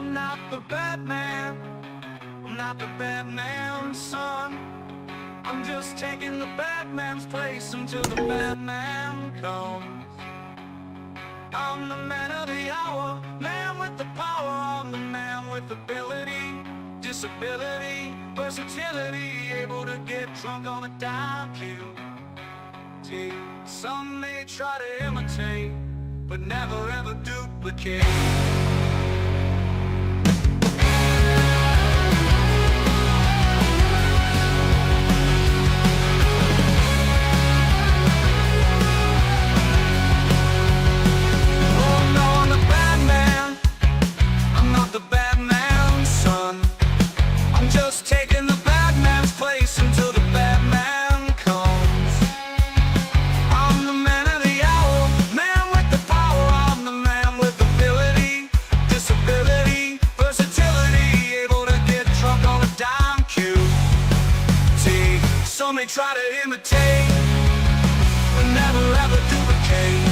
I'm not the Batman, I'm not the Batman's son. I'm just taking the Batman's place until the Batman comes. I'm the man of the hour, man with the power. I'm the man with ability, disability, versatility, able to get drunk on a dime cube. Some may try to imitate, but never ever duplicate. Some may try to imitate, but never ever duplicate.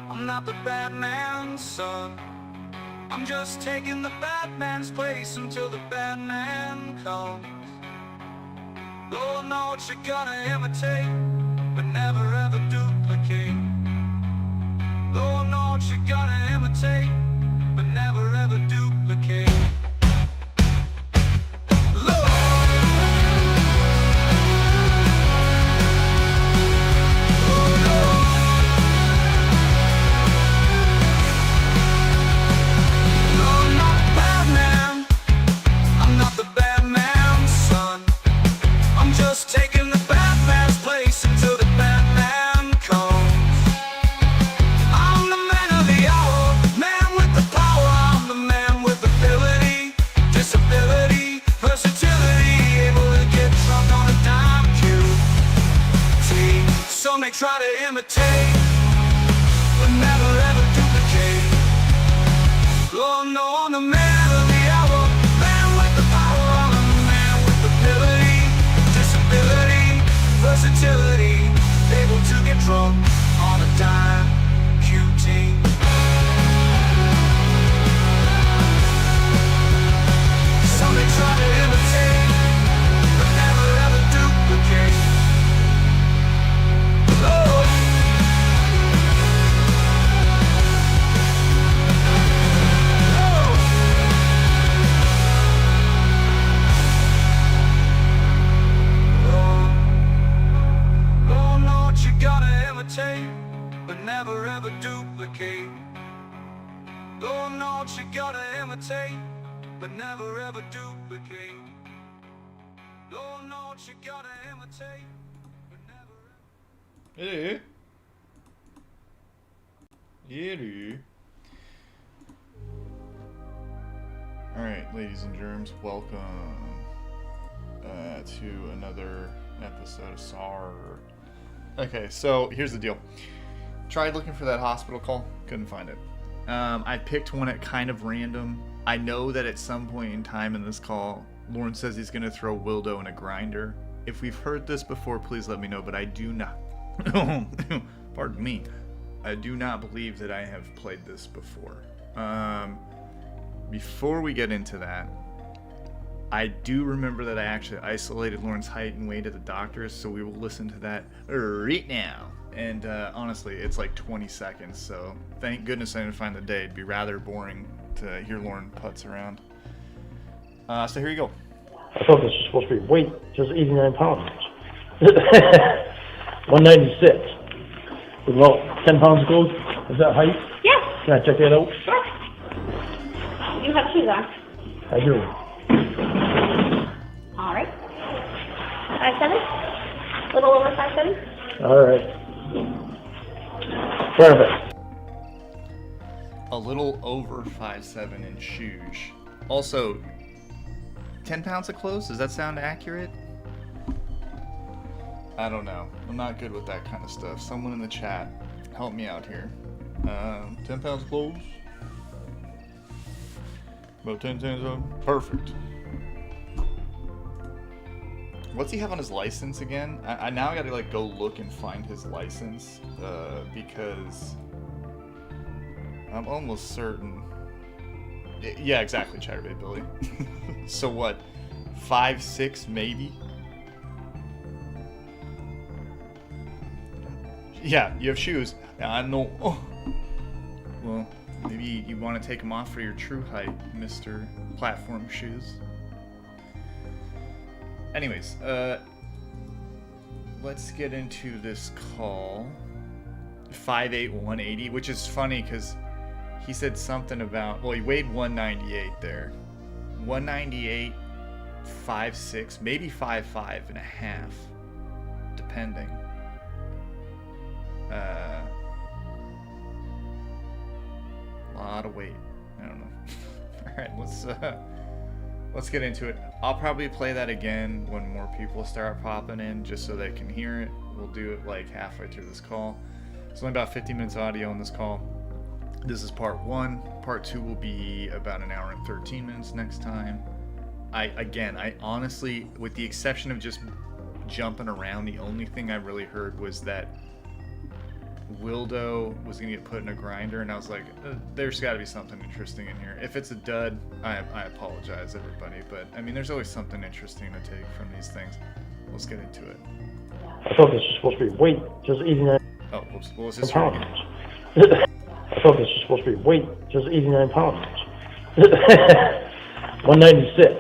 I'm not the Batman's son. I'm just taking the Batman's place until the Batman comes. Lord knows what you're gonna imitate, but never ever duplicate. Lord knows what you're gonna imitate, but never ever duplicate. Some may try to imitate, but never ever duplicate. Lord, no, I'm the man of the hour, man with the power. I'm the man with ability, disability, versatility, able to get drunk on a dime QT. Some may try to imitate, but never ever duplicate. But never ever duplicate. Lord knows what you gotta imitate, but never ever duplicate. Lord knows what you gotta imitate, but never ever. Hello. Alright, ladies and germs, welcome to another episode of SAWR. Okay, so here's the deal. Tried looking for that hospital call, couldn't find it. I picked one at kind of random. I know that at some point in time in this call, Lauren says he's going to throw Wildo in a grinder. If we've heard this before, please let me know, but I do not. Pardon me. I do not believe that I have played this before. Before we get into that, I do remember that I actually isolated Lauren's height and weight at the doctor's, so we will listen to that right now. And honestly, it's like 20 seconds, so thank goodness I didn't find the day. It'd be rather boring to hear Lauren putz around. So here you go. I thought this was supposed to be weight, just 89 pounds. 196. With about 10 pounds of gold. Is that height? Yeah. Can I check that out? Sure. You have shoes on? I do. All right. 5'7"? A little over 5'7"? All right. Perfect. A little over 5'7" in shoes. Also, 10 pounds of clothes? Does that sound accurate? I don't know. I'm not good with that kind of stuff. Someone in the chat, help me out here. 10 pounds of clothes? About 10 pounds of... Perfect. What's he have on his license again? I now gotta like go look and find his license because I'm almost certain. Yeah, exactly, Chatterbait Billy. So what? 5'6" maybe? Yeah, you have shoes. I know. Oh. Well, maybe you want to take them off for your true height, Mr. Platform Shoes. Anyways, let's get into this call. 5'8", 180, which is funny because he said something about, well, he weighed 198 there. 198, 5'6", maybe 5'5" and a half, depending. Lot of weight. I don't know. All right, let's get into it. I'll probably play that again when more people start popping in, just so they can hear it. We'll do it like halfway through this call. It's only about 50 minutes audio on this call. This is part 1. Part 2 will be about an hour and 13 minutes next time. I honestly, with the exception of just jumping around, the only thing I really heard was that Wildo was gonna get put in a grinder, and I was like, there's got to be something interesting in here. If it's a dud, I apologize, everybody, but I mean, there's always something interesting to take from these things. Let's get into it. I thought this was supposed to be weight, just 89 Oh, whoops. Well, let's just pounds. hear it I thought this was supposed to be weight, just 89 pounds. 196.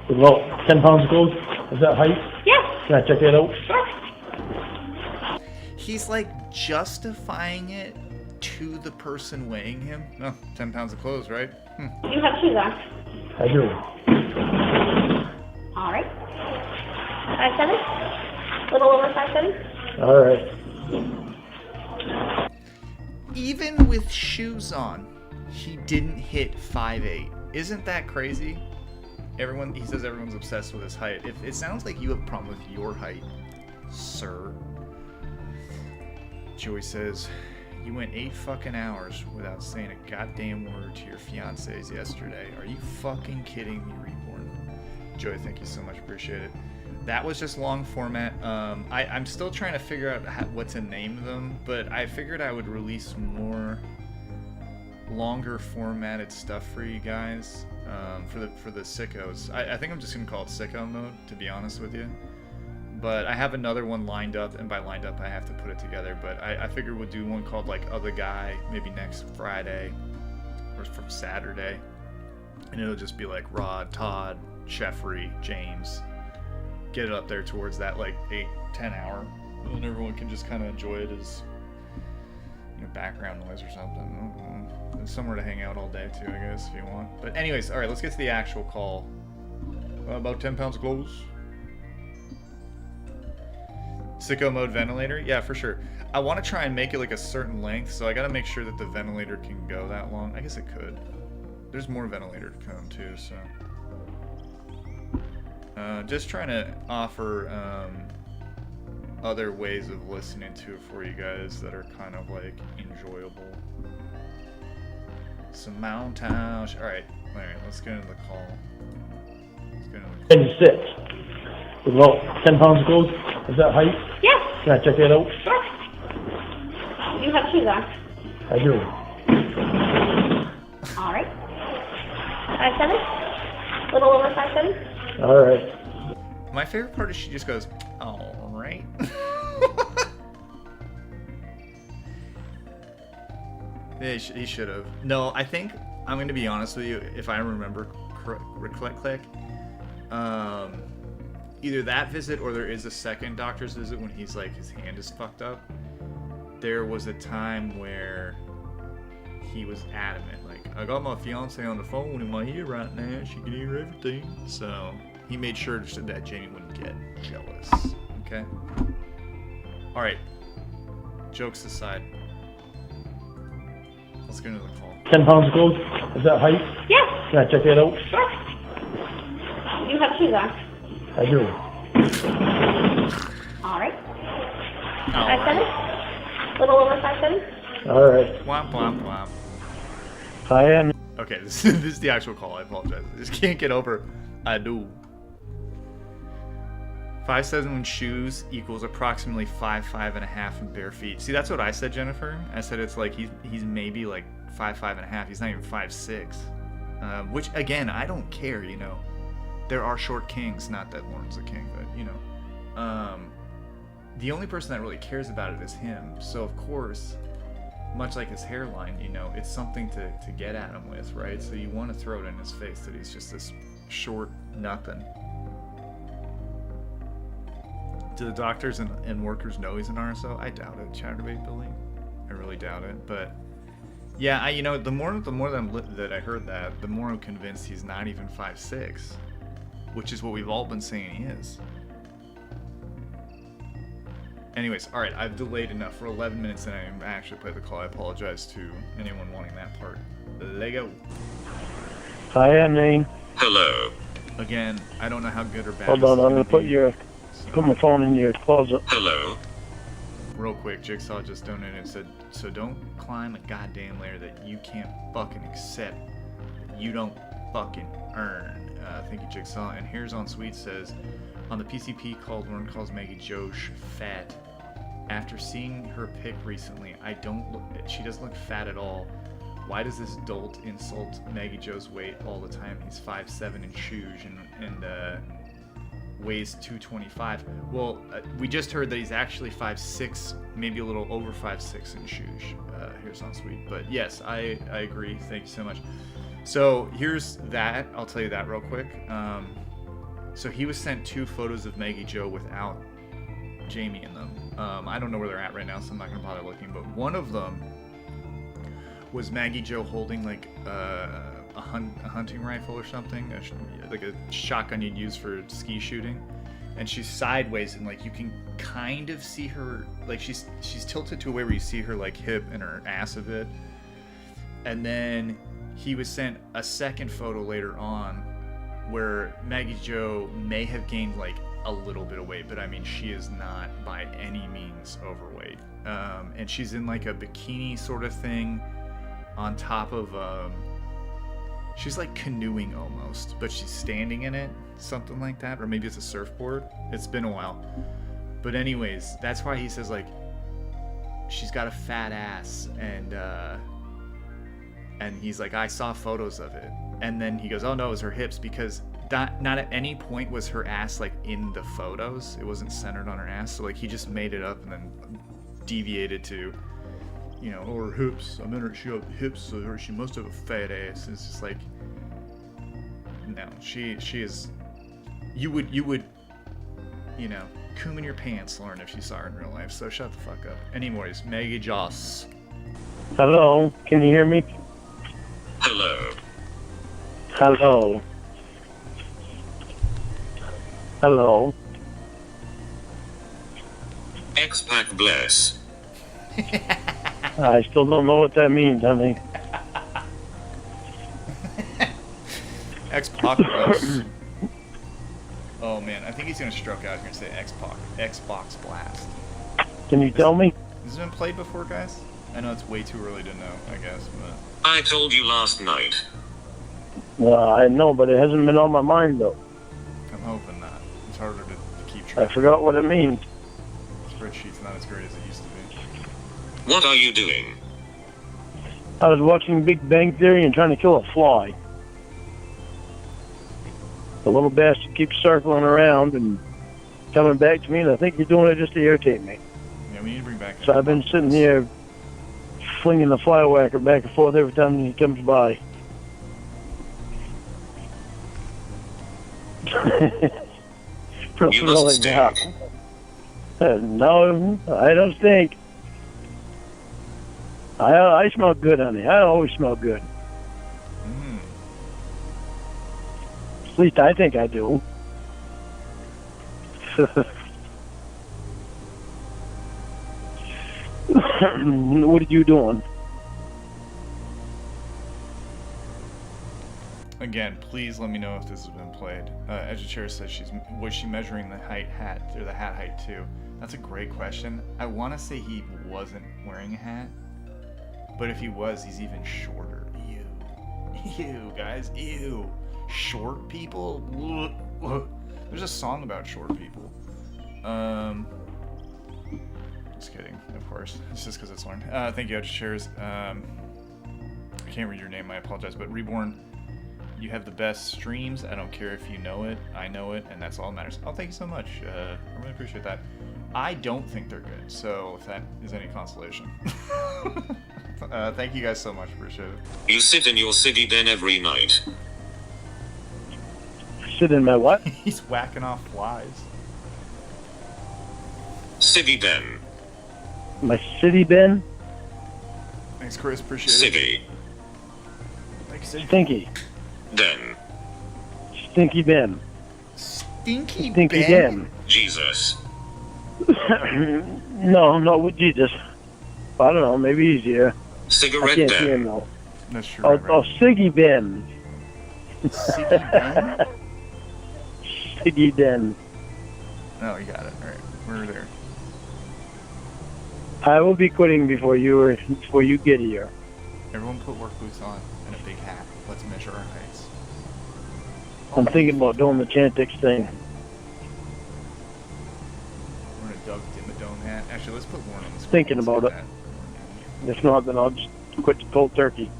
With about 10 pounds of clothes. Is that height? Yeah. Can I check that out? Sure. He's like justifying it to the person weighing him. No, 10 pounds of clothes, right? You have shoes on. I do. All right. 5'7"? A little over 5'7"? All right. Even with shoes on, he didn't hit 5'8". Isn't that crazy? He says everyone's obsessed with his height. It sounds like you have a problem with your height, sir. Joey says, you went 8 fucking hours without saying a goddamn word to your fiancés yesterday. Are you fucking kidding me, Reborn? Joey, thank you so much. Appreciate it. That was just long format. I'm still trying to figure out what to name them, but I figured I would release more longer formatted stuff for you guys for the sickos. I think I'm just gonna call it sicko mode, to be honest with you. But I have another one lined up, and by lined up I have to put it together. But I figured we'll do one called like Other Guy, maybe next Friday or from Saturday, and it'll just be like Rod, Todd, Sheffrey, James. Get it up there towards that like 8-10 hour, and everyone can just kind of enjoy it as, you know, background noise or something. There's somewhere to hang out all day too, I guess, if you want. But anyways, all right, let's get to the actual call. About 10 pounds of clothes. Sicko mode ventilator? Yeah, for sure. I want to try and make it like a certain length, so I got to make sure that the ventilator can go that long. I guess it could. There's more ventilator to come too, so. Just trying to offer other ways of listening to it for you guys that are kind of like enjoyable. Some mountain. Alright, let's get into the call. 96. With about 10 pounds of clothes. Is that height? Yeah. Can I check that out? Sure. You have shoes on. I do. All right. 5'7"? A little over 5'7"? All right. My favorite part is she just goes, all right. Yeah, he should have. No, I think, I'm going to be honest with you, if I remember click. Either that visit or there is a second doctor's visit when he's like, his hand is fucked up. There was a time where he was adamant, like, I got my fiance on the phone in my ear right now, she can hear everything. So he made sure that Jamie wouldn't get jealous. Okay? Alright. Jokes aside. Let's get into the call. 10 pounds of clothes. Is that height? Yeah. Can I check that out? Sure. have shoes on? I do. All right. All 5'7"? Little over 5'7"? All right. Womp womp womp. I am. Okay, this is the actual call. I apologize. I just can't get over. I do. 5'7" shoes equals approximately 5'5.5" in bare feet. See, that's what I said, Jennifer. I said it's like he's maybe like 5'5.5". He's not even 5'6". Which again, I don't care. You know, there are short kings. Not that Lauren's a king, but you know, the only person that really cares about it is him. So of course, much like his hairline, you know, it's something to get at him with, right? So you want to throw it in his face that he's just this short nothing. Do the doctors and workers know he's an RSO? I doubt it, Chatterbait Billy. I really doubt it. But yeah, you know, the more that I heard that, the more I'm convinced he's not even 5'6", which is what we've all been saying he is. Anyways, all right, I've delayed enough. For 11 minutes and I actually played the call. I apologize to anyone wanting that part. Lego. Hi, Annie. Hello. Again, I don't know how good or bad. Hold this on, is I'm gonna gonna be. put my phone in your closet. Hello. Real quick, Jigsaw just donated and said, so don't climb a goddamn layer that you can't fucking accept, that you don't fucking earn. Thank you, Jigsaw. And Here's on Sweet says, on the PCP called Lauren calls Maggie Josh fat. After seeing her pic recently, she doesn't look fat at all. Why does this dolt insult Maggie Joe's weight all the time? He's 5'7" in shoes and weighs 225. Well, we just heard that he's actually 5'6", maybe a little over 5'6" in shoes. Here's on Sweet. But yes, I agree. Thank you so much. So here's that. I'll tell you that real quick. So he was sent 2 photos of Maggie Joe without Jamie in them. I don't know where they're at right now, so I'm not gonna bother looking. But one of them was Maggie Joe holding like a hunting rifle or something, like a shotgun you'd use for ski shooting, and she's sideways, and like you can kind of see her, like she's tilted to a way where you see her like hip and her ass a bit. And then he was sent a second photo later on where Maggie Joe may have gained like a little bit of weight, but I mean she is not by any means overweight, and she's in like a bikini sort of thing on top of she's like canoeing almost, but she's standing in it, something like that, or maybe it's a surfboard. It's been a while, but anyways, that's why he says like she's got a fat ass, and he's like, I saw photos of it, and then he goes, oh no, it was her hips, because not at any point was her ass like in the photos. It wasn't centered on her ass, so like he just made it up and then deviated to, you know, or her hips. I meant her, she got hips, so she must have a fat ass. And it's just like, no, she is. You would, you know, coom in your pants, Lauren, if you saw her in real life. So shut the fuck up. Anyways, Maggie Joss. Hello, can you hear me? Hello. Hello. Hello. X-Pac bless. I still don't know what that means, honey. X-Pac. Oh man, I think he's gonna stroke out here and say X-Pac. Xbox Blast. Can you tell me? Has this been played before, guys? I know it's way too early to know, I guess, but I told you last night. Well, I know, but it hasn't been on my mind, though. I'm hoping not. It's harder to keep I track. forgot what it means. Spreadsheet's not as great as it used to be. What are you doing? I was watching Big Bang Theory and trying to kill a fly. The little bastard keeps circling around and coming back to me, and I think you're doing it just to irritate me. Yeah, we need to bring back. So I've been sitting here flinging the fly whacker back and forth every time he comes by. You must stink. No, I don't stink. I smell good, honey. I always smell good. At least I think I do. What are you doing? again, please let me know if this has been played. Educhair says was she measuring the hat height too? That's a great question. I want to say he wasn't wearing a hat, but if he was, he's even shorter. Ew, guys, ew. Short people? There's a song about short people. Just kidding, of course. It's just because it's Lauren. Thank you, Educhairs. I can't read your name, I apologize, but Reborn, you have the best streams. I don't care if you know it, I know it, and that's all that matters. Oh, thank you so much. I really appreciate that. I don't think they're good, so if that is any consolation. Thank you guys so much, appreciate it. You sit in your ciggy den every night. Sit in my what? He's whacking off flies. Ciggy den. My city bin? Thanks, Chris, appreciate it. Ciggy. Thanks, Sid. Stinky. Den. Stinky bin. Stinky Stinky Ben? Jesus. No, not with Jesus. I don't know, maybe easier. I Cigarette can't see him den. though. That's true. Oh, Right. Siggy bin. Siggy Ben? Siggy den. Oh, you got it. Alright, we're there. I will be quitting before you get here. Everyone put work boots on and a big hat. Let's measure our heights. I'm thinking about doing the Chantix thing. We're in a Doug Dimmadome hat. Actually, let's put Warren on the screen. Thinking Let's about get it. that. If not, then I'll just quit the cold turkey.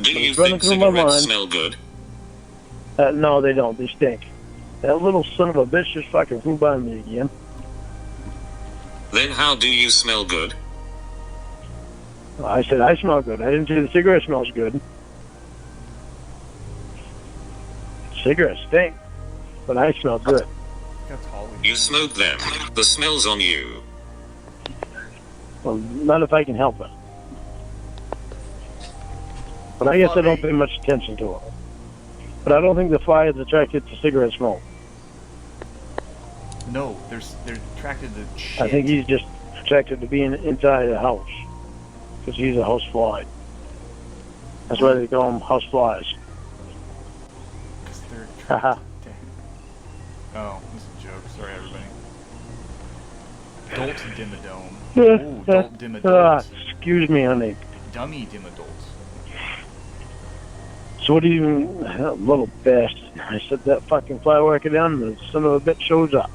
Do you It's running think through my cigarettes mind. smell good? No, they don't. They stink. That little son of a bitch just fucking flew by me again. Then how do you smell good? I said I smell good. I didn't say the cigarette smells good. Cigarettes stink, but I smell good. Look how tall he You is. smoke them. The smell's on you. Well, not if I can help it. But I guess I don't pay much attention to it. But I don't think the fly is attracted to cigarette smoke. No, they're attracted to shit. I think he's just attracted to being inside the house. Because he's a house fly. That's why they call them house flies. 'Cause they're Haha. attracted to... Oh, this is a joke. Sorry, everybody. Dolt Dimmadome. Ooh, Dolt Dimmadome. Excuse me, honey. Dummy Dimmadole. So what do you... Little bastard. I set that fucking fly worker down and the son of a bitch shows up.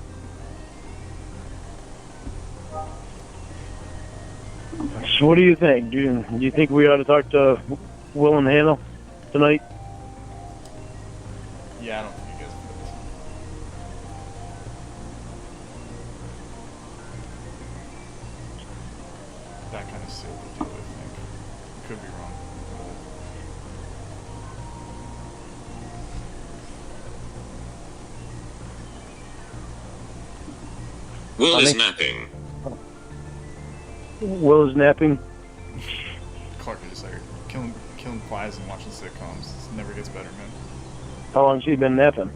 So what do you think? Do you think we ought to talk to Will and Hannah tonight? Yeah, I don't think you guys can listen. That kind of silly deal, I think. Could be wrong. Will is Honey? napping. Will is napping. Clark is just like killing flies and watching sitcoms. It never gets better, man. How long's he been napping?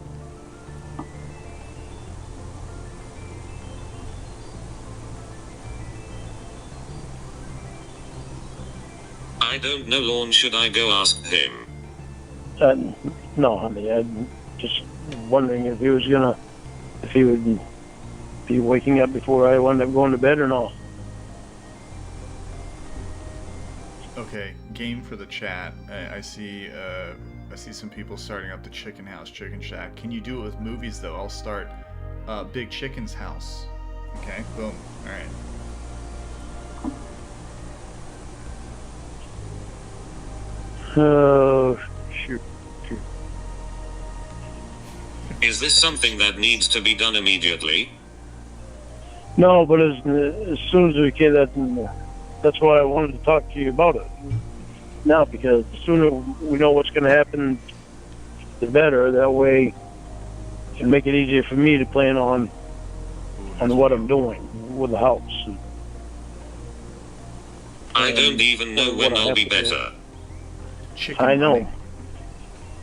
I don't know, Lorne. Should I go ask him? No, honey. I'm just wondering if he would be waking up before I wound up going to bed or not. Okay, game for the chat. I see some people starting up the Chicken House, Chicken Shack. Can you do it with movies though? I'll start Big Chicken's House. Okay, boom. All right. Oh, shoot. Is this something that needs to be done immediately? No, but as soon as we can, that's why I wanted to talk to you about it now, because the sooner we know what's going to happen, the better. That way, it'll make it easier for me to plan on what I'm doing with the house. I don't even know when I'll be better. Chicken I know. honey.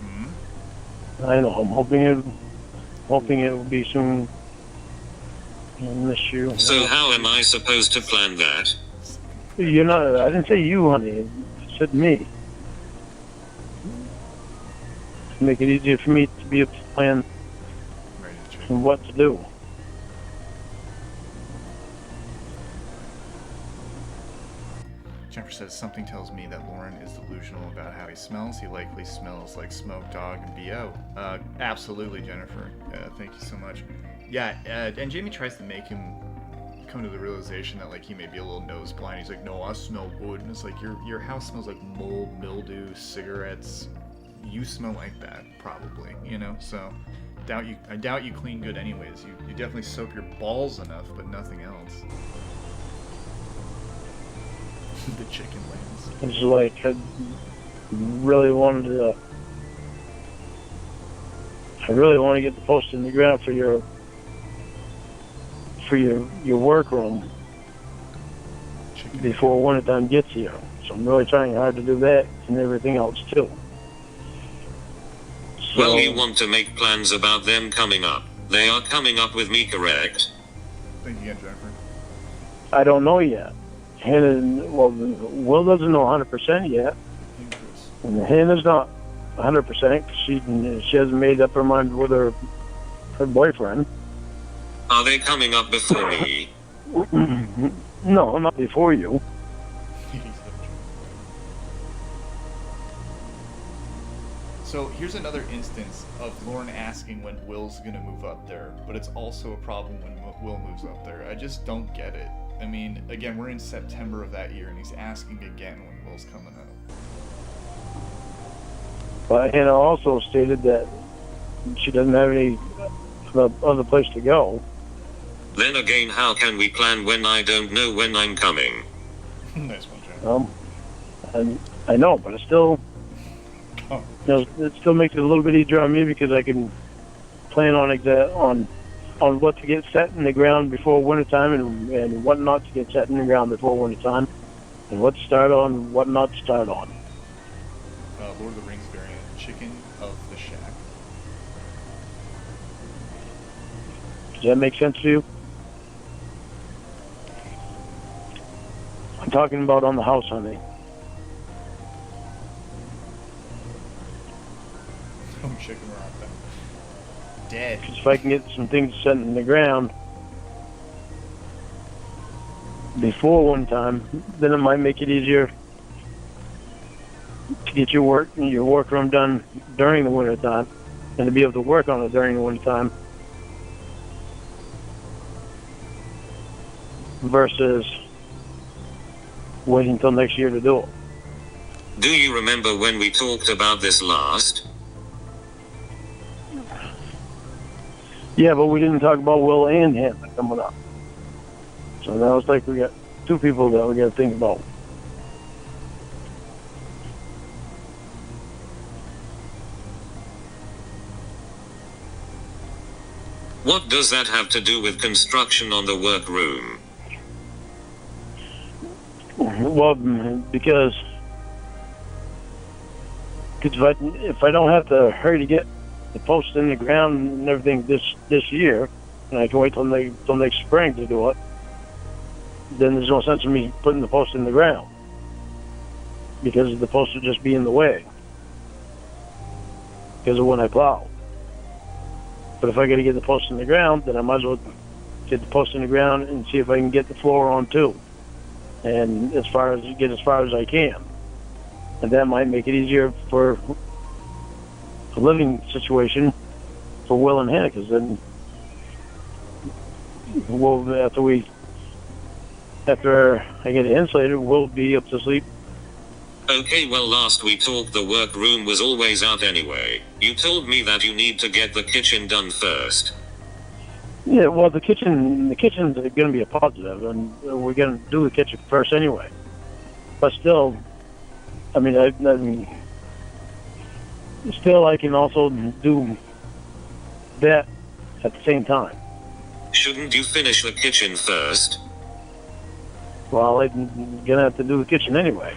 Hmm? I know. I'm hoping it will be soon. This year. So how am I supposed to plan that? You're not. I didn't say you, honey. I said me. make it easier for me to be able to plan Ready to check. what to do. Jennifer says, something tells me that Lauren is delusional about how he smells. He likely smells like smoked dog and BO. Absolutely, Jennifer. Thank you so much. Yeah, and Jamie tries to make him come to the realization that like he may be a little nose blind. He's like, no, I smell good. And it's like, your house smells like mold, mildew, cigarettes. You smell like that, probably, you know? So I doubt you clean good anyways. You definitely soap your balls enough, but nothing else. The chicken wings. It's like I really wanted to. I really want to get the post in the ground for your workroom Chicken. before wintertime gets here. So I'm really trying hard to do that and everything else too. So, Well, you want to make plans about them coming up. They are coming up with me, correct? Thank you again, Jennifer. I don't know yet. Hannah, well, Will doesn't know 100% yet, and Hannah's not 100%. She hasn't made up her mind with her boyfriend. Are they coming up before me? No, not before you. So here's another instance of Lauren asking when Will's gonna move up there, but it's also a problem when Will moves up there. I just don't get it. I mean, again, we're in September of that year, and he's asking again when Will's coming up. But Hannah also stated that she doesn't have any other place to go. Then again, how can we plan when I don't know when I'm coming? Nice one, Jen. And I know, but it still, it still makes it a little bit easier on me because I can plan on what to get set in the ground before wintertime and what not to get set in the ground before wintertime, and what to start on and what not to start on. Lord of the Rings variant, Chicken of the Shack. Does that make sense to you? I'm talking about on the house, honey. Oh, chicken rock them. Dead. Because if I can get some things set in the ground before wintertime, then it might make it easier to get your workroom done during the wintertime, and to be able to work on it during the wintertime versus waiting until next year to do it. Do you remember when we talked about this last? Yeah, but we didn't talk about Will and Hannah coming up. So now it's like we got two people that we got to think about. What does that have to do with construction on the workroom? Well, because if I don't have to hurry to get the posts in the ground and everything this year, and I can wait till next spring to do it, then there's no sense in me putting the post in the ground because the post will just be in the way because of when I plow. But if I got to get the post in the ground, then I might as well get the post in the ground and see if I can get the floor on too, and as far as I can, and that might make it easier for a living situation for Will and Hannah, because then after I get it insulated, we'll be up to sleep. Okay, well, last we talked the workroom was always out anyway. You told me that you need to get the kitchen done first. Yeah, well, the kitchen's going to be a positive, and we're going to do the kitchen first anyway. But still, I mean, still I can also do that at the same time. Shouldn't you finish the kitchen first? Well, I'm going to have to do the kitchen anyway.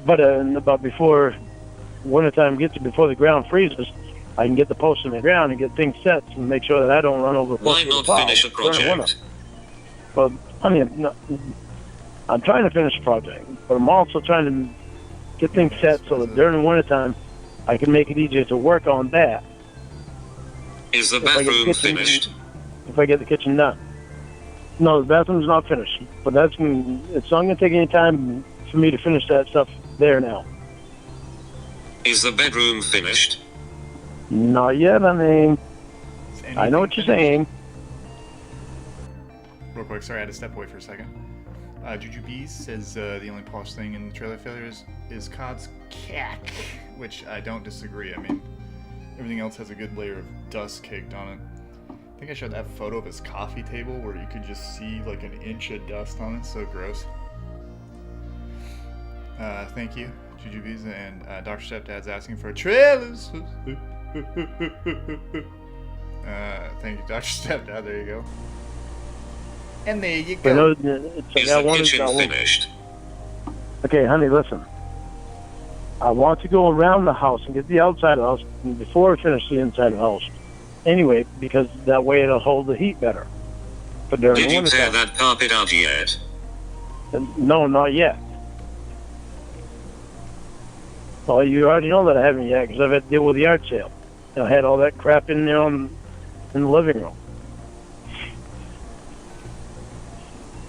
but before wintertime gets here, before the ground freezes, I can get the posts in the ground and get things set and make sure that I don't run over the Why posts with not the plow finish a during winter. project? Well, I mean, no, I'm trying to finish a project, but I'm also trying to get things set so that during the wintertime, I can make it easier to work on that. Is the If I get the bathroom kitchen- finished? If I get the kitchen done. No, the bathroom's not finished, but it's not going to take any time for me to finish that stuff there now. Is the bedroom finished? Not yet, I mean, Is I know what you're anything saying. finished? Real quick, sorry, I had to step away for a second. Juju Bees says the only polished thing in the trailer failure is Cod's cack, which I don't disagree. I mean, everything else has a good layer of dust caked on it. I think I showed that photo of his coffee table where you could just see like an inch of dust on it. So gross. Thank you, Juju Bees, and Dr. Stepdad's asking for trailers. Thank you, Dr. Stepdad. There you go. And there you I know go. it's like Is I the wanted kitchen to. finished? Okay, honey, listen. I want to go around the house and get the outside of the house before I finish the inside of the house. Anyway, because that way it'll hold the heat better. But during Did the you tear wintertime, that carpet out yet? no, not yet. Well, you already know that I haven't yet because I've had to deal with the yard sale. And I had all that crap in there in the living room.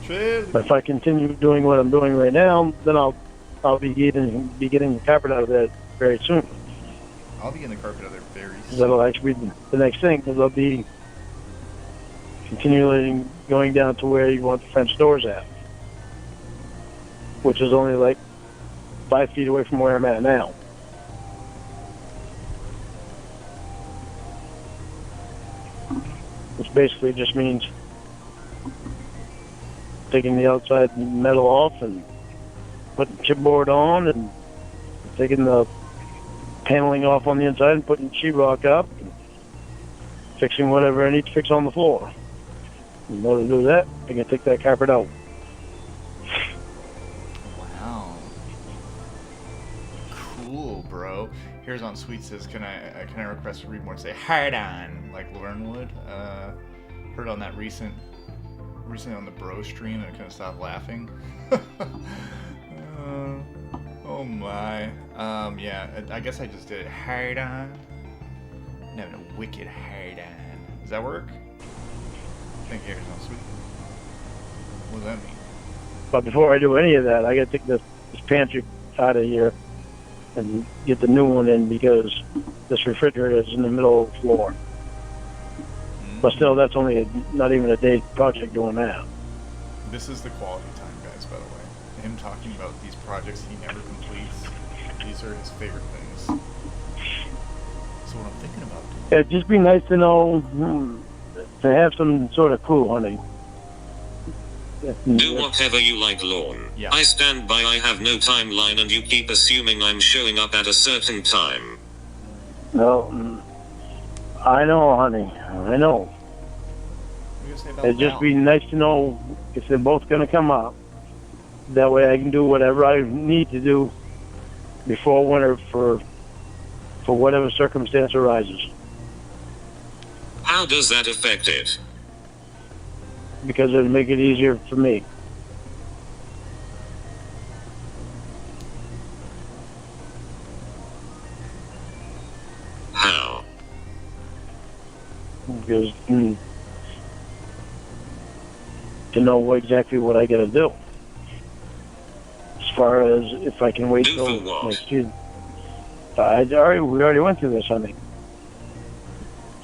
But if I continue doing what I'm doing right now, then I'll be getting the carpet out of there very soon. I'll be getting the carpet out there very soon. That'll actually be the next thing because I'll be continually going down to where you want the French doors at, which is only like 5 feet away from where I'm at now. Which basically just means taking the outside metal off and putting chipboard on and taking the paneling off on the inside and putting sheetrock up and fixing whatever I need to fix on the floor. In order to do that, I can take that carpet out. Wow. Cool, bro. Here's on Sweet says, can I request to read more and say hard on like Lauren would? Heard on that recently on the bro stream and I couldn't stop laughing. Oh my. Yeah, I guess I just did it hard on. I'm having a wicked hard on. Does that work? I think here's on Sweet. What does that mean? But before I do any of that, I got to take this pantry out of here and get the new one in because this refrigerator is in the middle of the floor. But still, that's only not even a day project doing that. This is the quality time, guys, by the way. Him talking about these projects he never completes. These are his favorite things. So what I'm thinking about doing. It'd just be nice to know, to have some sort of clue, honey. Do whatever you like, Lorne. Yeah. I stand by I have no timeline and you keep assuming I'm showing up at a certain time. No, I know, honey. I know. What are you gonna say about It'd just Val? be nice to know if they're both going to come up. That way I can do whatever I need to do before winter for whatever circumstance arises. How does that affect it? Because it'll make it easier for me. How? Because to know exactly what I got to do. As far as if I can wait Do till for what? next year. We already went through this, honey.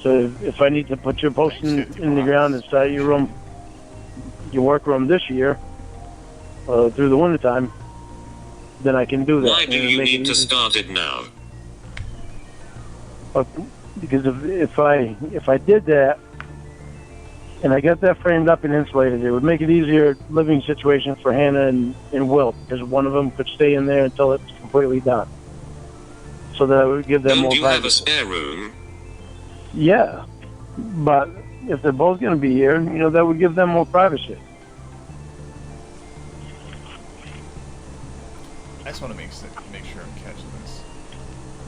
So if I need to put your post in the ground inside your room, your workroom this year, through the wintertime, then I can do that. Why do and you make need it to easy. start it now? Because if I did that, and I got that framed up and insulated, it would make it easier living situation for Hannah and Will, because one of them could stay in there until it's completely done. So that would give them Don't more you have a privacy. spare room? Yeah, but if they're both going to be here, that would give them more privacy. I just want to make sure I'm catching this.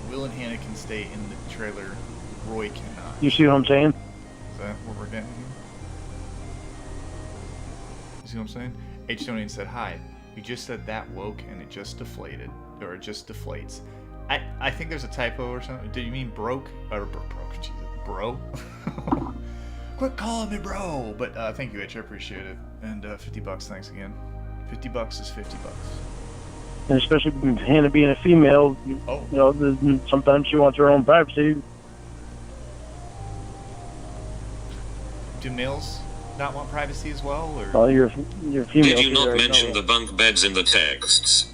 Will and Hannah can stay in the trailer. Roy cannot. You see what I'm saying? Is that what we're getting here? You see what I'm saying? H. Tony said, hi. You just said that woke and it just deflated. or it just deflates. I think there's a typo or something. Did you mean broke? Or broke, Jesus, bro? Quit calling me bro! But thank you, H. I appreciate it. And $50, thanks again. $50 is $50. And especially Hannah being a female, Oh. you know, sometimes she wants her own privacy. Do males not want privacy as well, or? Well, you're female. Did you so not I mention know. the bunk beds in the texts?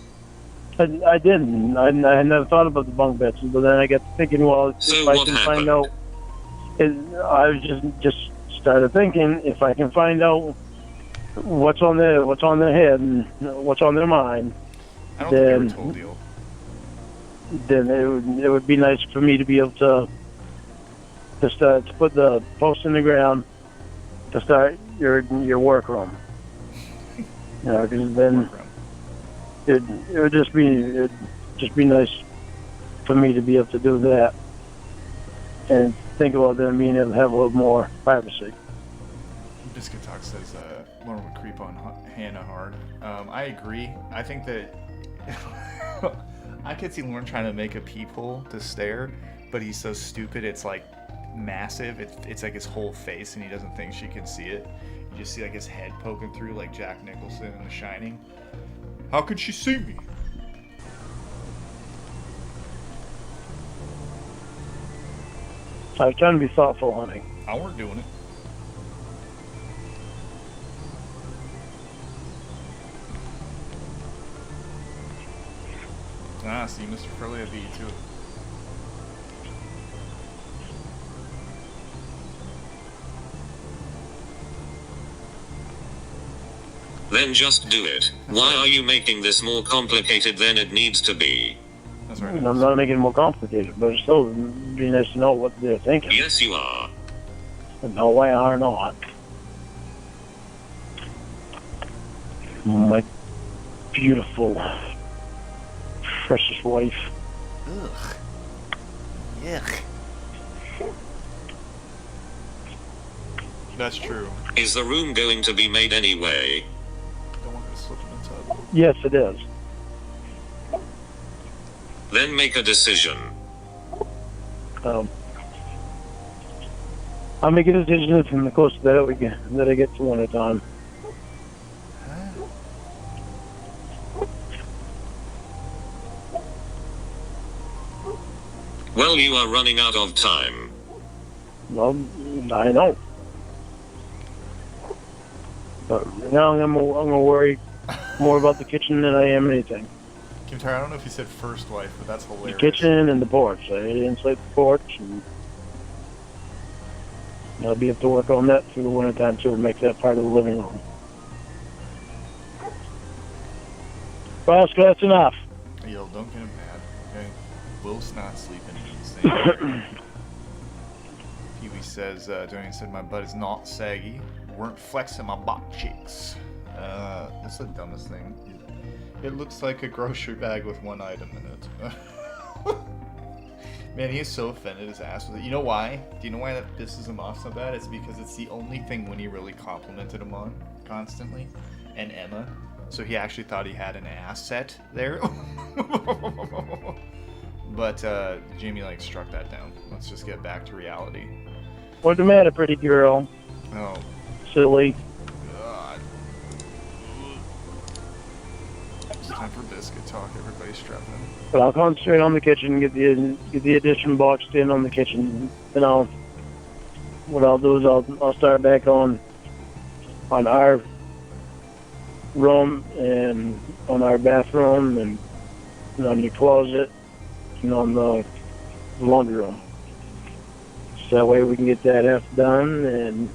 I didn't. I never thought about the bunk beds, but then I got to thinking, well, So if I what can happened? find out, I was just started thinking if I can find out what's on their head and what's on their mind, I don't think you then were told you. then it would be nice for me to be able to put the post in the ground to start your workroom. You know, because then it would just be nice for me to be able to do that and think about them being able to have a little more privacy. Biscuit Talk says Lauren would creep on Hannah hard. I agree. I think that I could see Lauren trying to make a peephole to stare, but he's so stupid. It's like massive. It's like his whole face, and he doesn't think she can see it. You just see like his head poking through, like Jack Nicholson in The Shining. How could she see me? I was trying to be thoughtful, honey. I weren't doing it. Ah, see, Mr. Furley, I beat you to it. Then just do it. Why are you making this more complicated than it needs to be? That's right. I'm not making it more complicated, but it's still be nice to know what they're thinking. Yes, you are. No way are not. My beautiful, precious wife. Ugh. Yuck. That's true. Is the room going to be made anyway? Don't want me to slip in the tub. Yes, it is. Then make a decision. I'll make a decision from the closer that I get to one at a time. Well, you are running out of time. Well, I know. But now I'm gonna worry more about the kitchen than I am anything. Kim Tara, I don't know if you said first wife, but that's The hilarious. kitchen and the porch. I insulate the porch, and I'll be able to work on that through the wintertime too, and make that part of the living room. Well, that's enough. Yo, don't get him mad, okay? Will's not sleeping. Insane. Pee-wee says, Dwayne said, my butt is not saggy. Weren't flexing my butt cheeks. That's the dumbest thing. It looks like a grocery bag with one item in it. Man, he is so offended his ass with it. You know why? Do you know why that pisses him off so bad? It's because it's the only thing Winnie really complimented him on constantly. And Emma. So he actually thought he had an asset there. But Jamie like struck that down. Let's just get back to reality. What's the matter, pretty girl? Oh Silly. God. It's time for biscuit talk. Everybody strap in. But I'll concentrate on the kitchen, get the addition boxed in on the kitchen. Then what I'll do is I'll start back on our room and on our bathroom and on the closet and on the laundry room. So that way we can get that half done and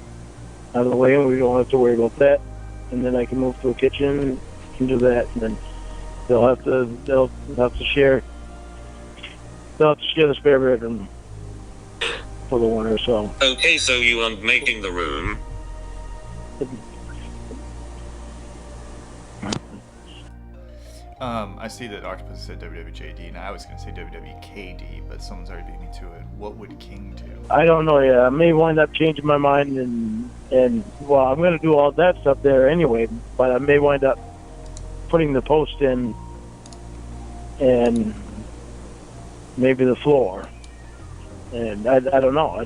out of the way, and we don't have to worry about that. And then I can move to a kitchen and do that, and then they'll have to share the spare bedroom for the winter. So Okay, so you aren't making the room. I see that Octopus said WWJD, and I was going to say WWKD, but someone's already beat me to it. What would King do? I don't know. Yeah, I may wind up changing my mind, and well, I'm going to do all that stuff there anyway. But I may wind up putting the post in and maybe the floor. And I don't know.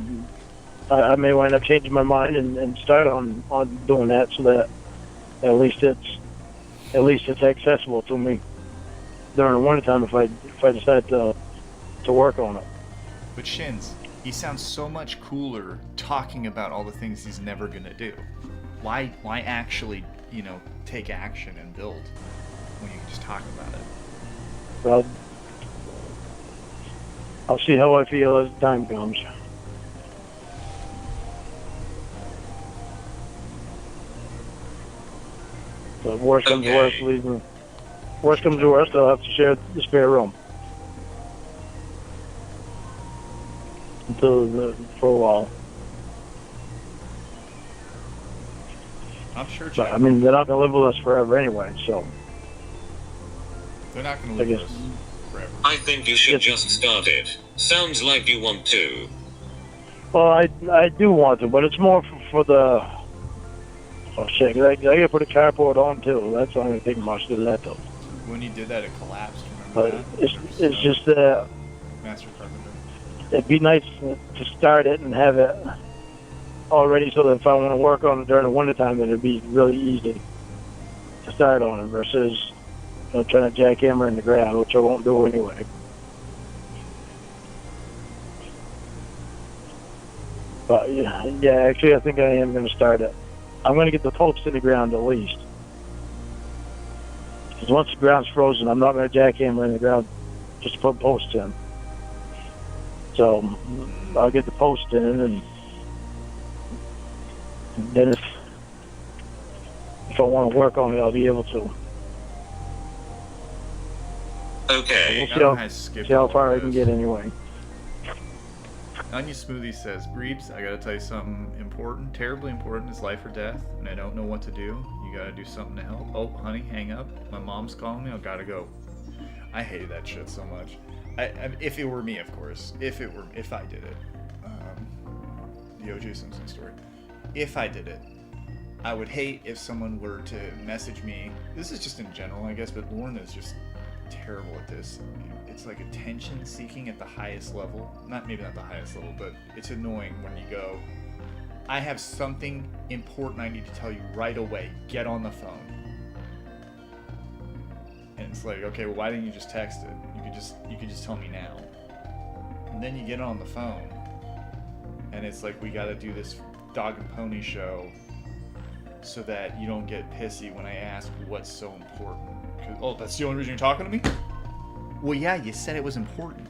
I may wind up changing my mind and start on doing that, so that at least it's accessible to me during the wintertime if I decide to work on it. But Shins, he sounds so much cooler talking about all the things he's never gonna do. Why actually, take action and build when you can just talk about it? Well, I'll see how I feel as the time comes. But worst comes to worst, believe me. Worst comes to worst, I'll have to share the spare room. For a while. I'm sure. But, I mean, they're not going to live with us forever anyway, so. They're not going to live with us forever. I think you should just start it. Sounds like you want to. Well, I do want to, but it's more for the. Oh shit! I gotta put a carport on too. That's not going to take much to do that though. When you did that, it collapsed. Remember But that? it's just Master Carpenter. it'd be nice to start it and have it already, so that if I want to work on it during the wintertime, then it'd be really easy to start on it versus trying to jackhammer in the ground, which I won't do anyway. But yeah, actually, I think I am going to start it. I'm going to get the posts in the ground at least. Because once the ground's frozen, I'm not going to jackhammer in the ground just to put posts in. So I'll get the post in, and then if I want to work on it, I'll be able to. Okay. We'll see how far I can get anyway. Onion Smoothie says, Breebs, I gotta tell you something important, terribly important. It's life or death, and I don't know what to do. You gotta do something to help. Oh, honey, hang up. My mom's calling me. I gotta go. I hated that shit so much. If it were me, of course. If I did it. The O.J. Simpson story. If I did it, I would hate if someone were to message me. This is just in general, I guess, but Lauren is just terrible at this. It's like attention seeking at the highest level. Maybe not the highest level, but it's annoying when you go, I have something important I need to tell you right away. Get on the phone. And it's like, okay, well, why didn't you just text it? You could just tell me now. And then you get on the phone, and it's like, we got to do this dog and pony show so that you don't get pissy when I ask what's so important. Oh, that's the only reason you're talking to me? Well, yeah, you said it was important.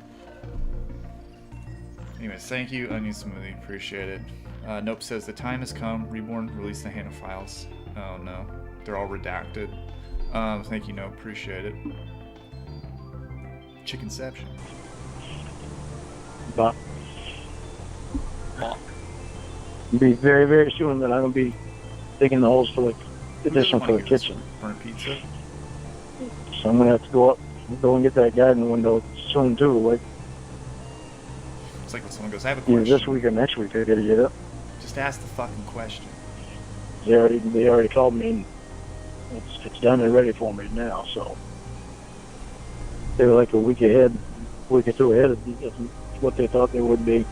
Anyways, thank you, Onion Smoothie. Appreciate it. Nope says, the time has come. Reborn, release the Hannah files. Oh, no. They're all redacted. Thank you, Nope. Appreciate it. Chickenception. But it'll be very, very soon that I'm going to be digging the holes for the addition for the kitchen. Burnt pizza? So I'm going to have to go and get that garden window soon too. Like, it's like when someone goes, I have a question. This week or next week I got to get it. Just ask the fucking question. They already called me, and it's done and ready for me now. So they were like a week or two ahead of what they thought they would be.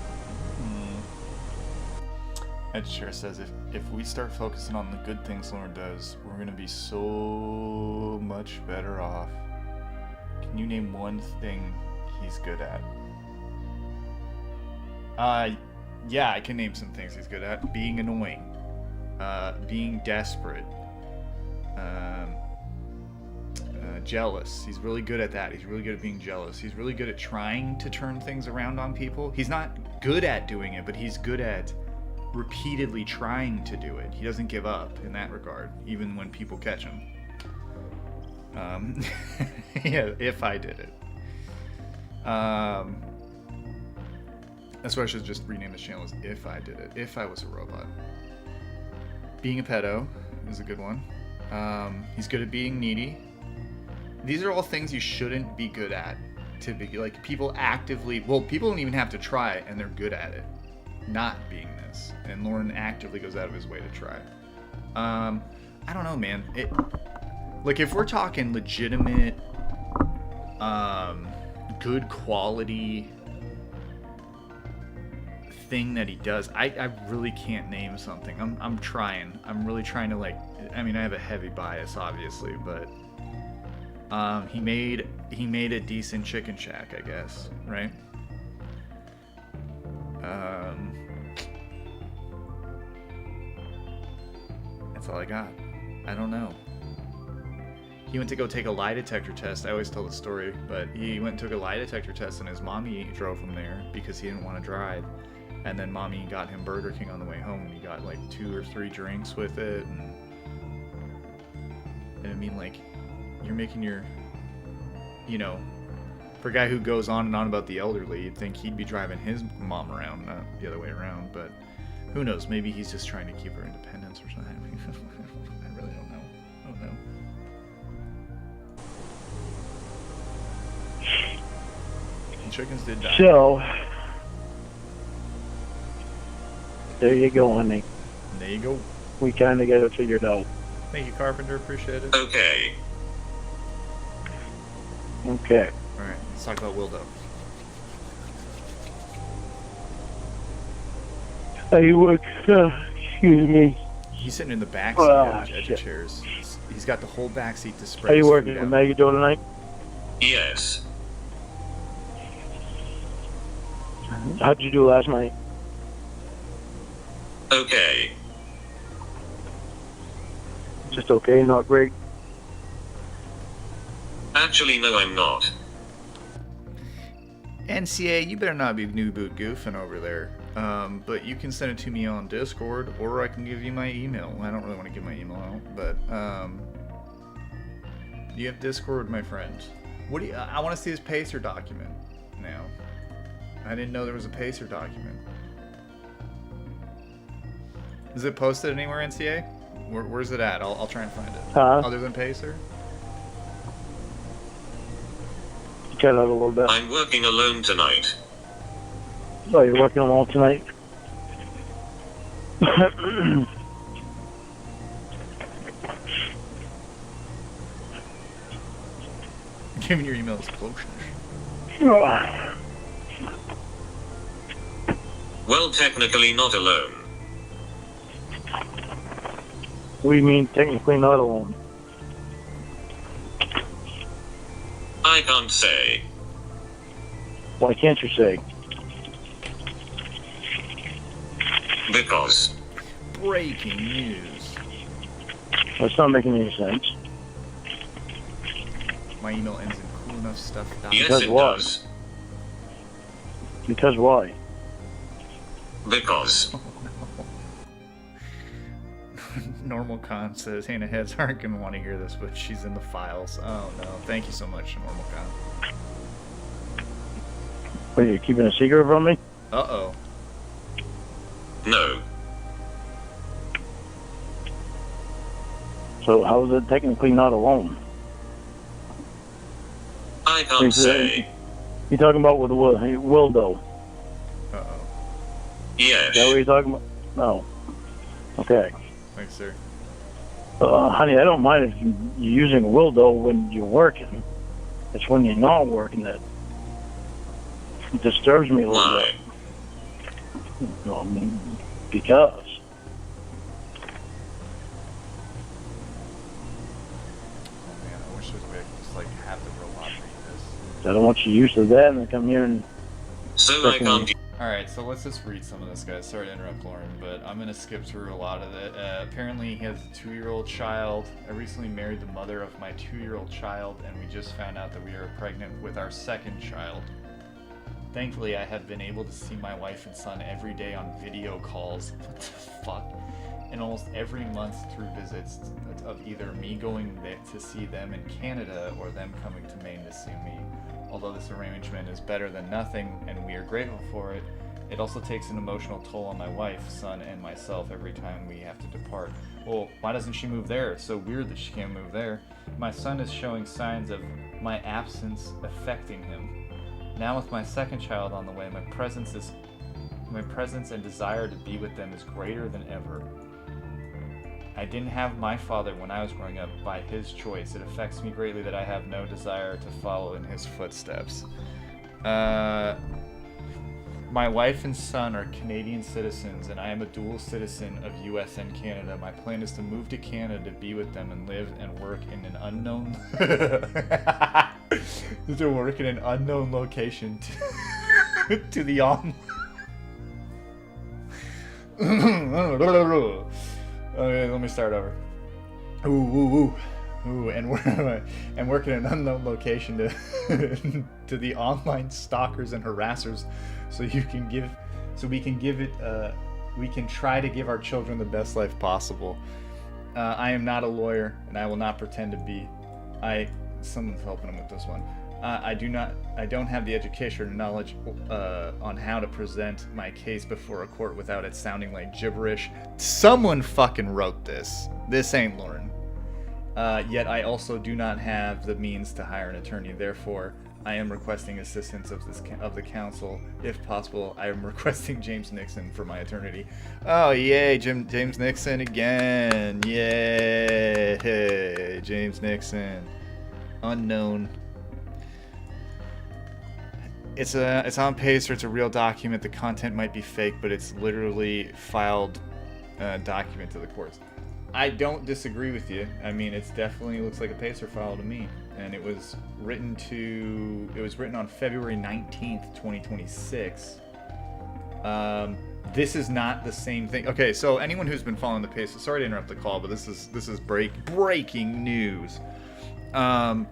Ed Chair says, if we start focusing on the good things Lauren does, we're going to be so much better off. Can you name one thing he's good at? Yeah, I can name some things he's good at. Being annoying. Being desperate. Jealous. He's really good at that. He's really good at being jealous. He's really good at trying to turn things around on people. He's not good at doing it, but he's good at repeatedly trying to do it. He doesn't give up in that regard, even when people catch him. Yeah, if I did it. That's why I should just rename this channel as If I Did It. If I was a robot. Being a pedo is a good one. He's good at being needy. These are all things you shouldn't be good at. To be like, people actively, people don't even have to try, and they're good at it. Not being this. And Lauren actively goes out of his way to try. I don't know, man. Like, if we're talking legitimate good quality thing that he does. I really can't name something. I'm trying. I'm really trying to, like, I mean, I have a heavy bias obviously, but he made a decent chicken shack, I guess, right? That's all I got. I don't know. He went to go take a lie detector test. I always tell the story, but he went and took a lie detector test, and his mommy drove him there because he didn't want to drive. And then mommy got him Burger King on the way home, and he got like 2 or 3 drinks with it. And I mean, like, you're making your, you know, for a guy who goes on and on about the elderly, you'd think he'd be driving his mom around, not the other way around. But who knows? Maybe he's just trying to keep her independence or something. I really don't know. I don't know. And chickens did die. So, there you go, honey. There you go. We kind of got it figured out. Thank you, Carpenter. Appreciate it. Okay. Okay. All right, let's talk about Wildo. Excuse me. He's sitting in the back seat Oh, of the shit. chairs. He's got the whole back seat to spread. Are you his working feet with out. Maggie Doe tonight? Yes. How'd you do last night? Okay. Just okay, not great. Actually, no, I'm not. NCA, you better not be new boot goofing over there. But you can send it to me on Discord, or I can give you my email. I don't really want to give my email out, but you have Discord, my friend. What do you? I want to see this Pacer document now. I didn't know there was a Pacer document. Is it posted anywhere, NCA? Where's it at? I'll try and find it. Huh? Other than Pacer? Cut out a little bit. I'm working alone tonight. Oh, you're working alone tonight? Giving your email explosion. Well, technically not alone. What do you mean, technically not alone? I can't say. Why can't you say? Because. Breaking news. That's not making any sense. My email ends in cool enough stuff. Yes, Because it what? does. Because why? Because. Normal Con says Hannah Heads aren't going to want to hear this, but she's in the files. Oh no. Thank you so much, Normal Con. What, are you keeping a secret from me? Uh-oh. No. So how is it technically not alone? I can't say. You're talking about with Wildo. Uh-oh. Yes. Is that what you're talking about? No. Okay. Thanks, sir. Honey, I don't mind if you're using Wildo when you're working. It's when you're not working that disturbs me a little Why? bit. No, I mean, because. Oh man, I wish there was a way I could just like have the robot read this. I don't want you used to that and then come here and So I can't. Alright, so let's just read some of this, guys. Sorry to interrupt, Lauren, but I'm going to skip through a lot of it. Apparently, he has a 2-year-old child. I recently married the mother of my 2-year-old child, and we just found out that we are pregnant with our second child. Thankfully, I have been able to see my wife and son every day on video calls. What the fuck? And almost every month through visits of either me going there to see them in Canada or them coming to Maine to see me. Although this arrangement is better than nothing and we are grateful for it, it also takes an emotional toll on my wife, son, and myself every time we have to depart. Well, why doesn't she move there? It's so weird that she can't move there. My son is showing signs of my absence affecting him. Now with my second child on the way, my presence and desire to be with them is greater than ever. I didn't have my father when I was growing up by his choice. It affects me greatly that I have no desire to follow in his footsteps. My wife and son are Canadian citizens, and I am a dual citizen of US and Canada. My plan is to move to Canada to be with them and live and work in an unknown to work in an unknown location to the Okay, let me start over. And work in an unknown location to to the online stalkers and harassers, so we can try to give our children the best life possible. I am not a lawyer, and I will not pretend to be. Someone's helping him with this one. I don't have the education or knowledge on how to present my case before a court without it sounding like gibberish. Someone fucking wrote this. This ain't Lauren. Yet I also do not have the means to hire an attorney. Therefore, I am requesting assistance of the council. If possible, I am requesting James Nixon for my attorney. Oh, yay, James Nixon again. Yay, James Nixon. Unknown. It's on Pacer. It's a real document. The content might be fake, but it's literally filed document to the courts. I don't disagree with you. I mean, it definitely looks like a Pacer file to me. And it was written on February 19th, 2026. This is not the same thing. Okay, so anyone who's been following the Pacer, sorry to interrupt the call, but this is breaking news. The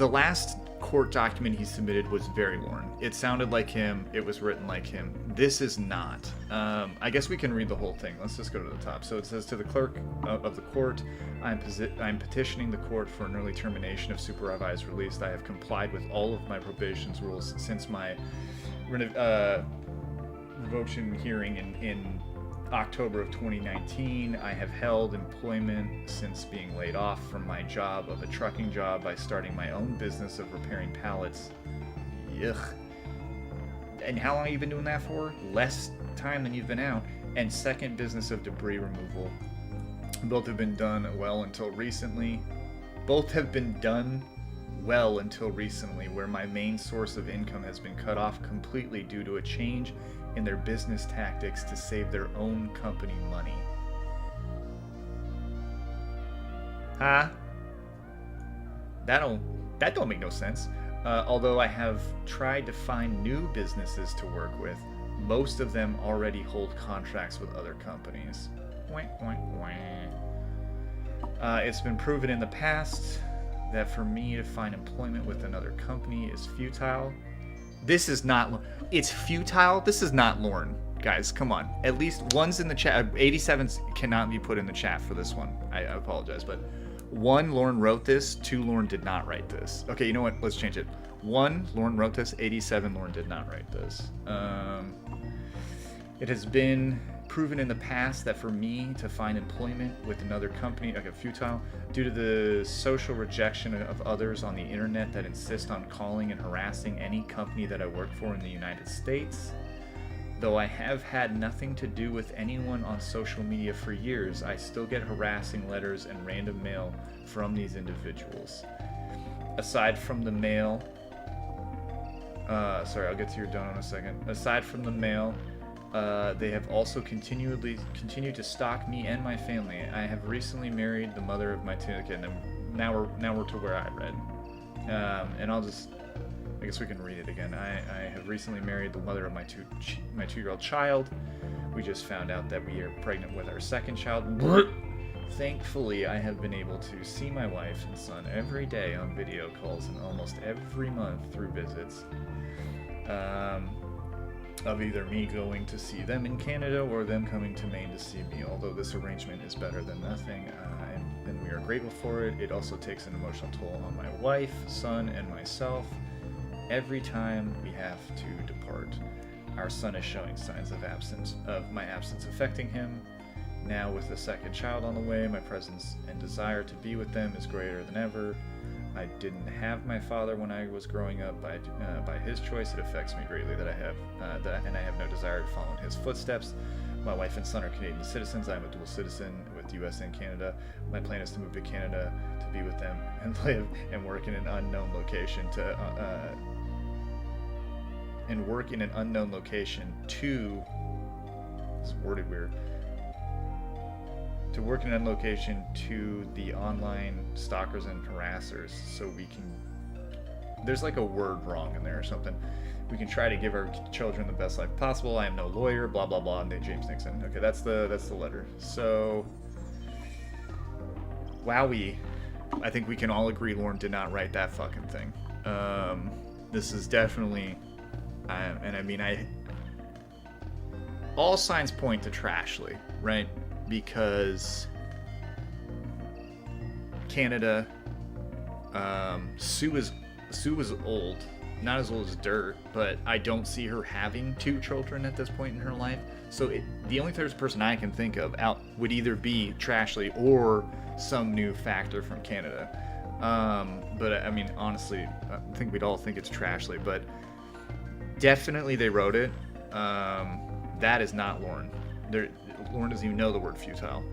last court document he submitted was very Lauren. It sounded like him. It was written like him. This is not. I guess we can read the whole thing. Let's just go to the top. So it says, to the clerk of the court, I'm petitioning the court for an early termination of supervised release. I have complied with all of my probation's rules since my revocation hearing in October of 2019. I have held employment since being laid off from my job of a trucking job by starting my own business of repairing pallets. Yuck. And how long have you been doing that for? Less time than you've been out. And second business of debris removal. Both have been done well until recently. Where my main source of income has been cut off completely due to a change in their business tactics to save their own company money. Huh? That don't make no sense. Although I have tried to find new businesses to work with, most of them already hold contracts with other companies. It's been proven in the past that for me to find employment with another company is futile. This is not. It's futile. This is not Lauren. Guys, come on. At least one's in the chat. 87s cannot be put in the chat for this one. I apologize, but 1, Lauren wrote this. 2, Lauren did not write this. Okay, you know what? Let's change it. 1, Lauren wrote this. 87, Lauren did not write this. It has been proven in the past that for me to find employment with another company, futile, due to the social rejection of others on the internet that insist on calling and harassing any company that I work for in the United States. Though I have had nothing to do with anyone on social media for years, I still get harassing letters and random mail from these individuals. Aside from the mail, I'll get to your donut in a second. Aside from the mail, they have also continued to stalk me and my family. I have recently married the mother of my two kids. Now we're to where I read, and I guess we can read it again. I have recently married the mother of my 2-year-old child. We just found out that we are pregnant with our second child. Thankfully, I have been able to see my wife and son every day on video calls and almost every month through visits. Of either me going to see them in Canada or them coming to Maine to see me. Although this arrangement is better than nothing, and we are grateful for it, it also takes an emotional toll on my wife, son, and myself every time we have to depart. Our son is showing signs of my absence affecting him. Now with the second child on the way, my presence and desire to be with them is greater than ever. I didn't have my father when I was growing up. By his choice, it affects me greatly that I have no desire to follow in his footsteps. My wife and son are Canadian citizens. I am a dual citizen with with the U.S. and Canada. My plan is to move to Canada to be with them and live and work in an unknown location it's worded weird, to work in an unknown location to the online stalkers and harassers, so we can, there's like a word wrong in there or something. We can try to give our children the best life possible. I am no lawyer, blah blah blah. And then James Nixon. Okay, that's the letter. So, wowie, I think we can all agree Lauren did not write that fucking thing. This is definitely, and I mean, all signs point to Trashley, right? Because Canada, Sue is old. Not as old as dirt, but I don't see her having 2 children at this point in her life. So the only third person I can think of out would either be Trashley or some new factor from Canada. But I mean, honestly, I think we'd all think it's Trashley, but definitely they wrote it. That is not Lauren. Lauren doesn't even know the word futile.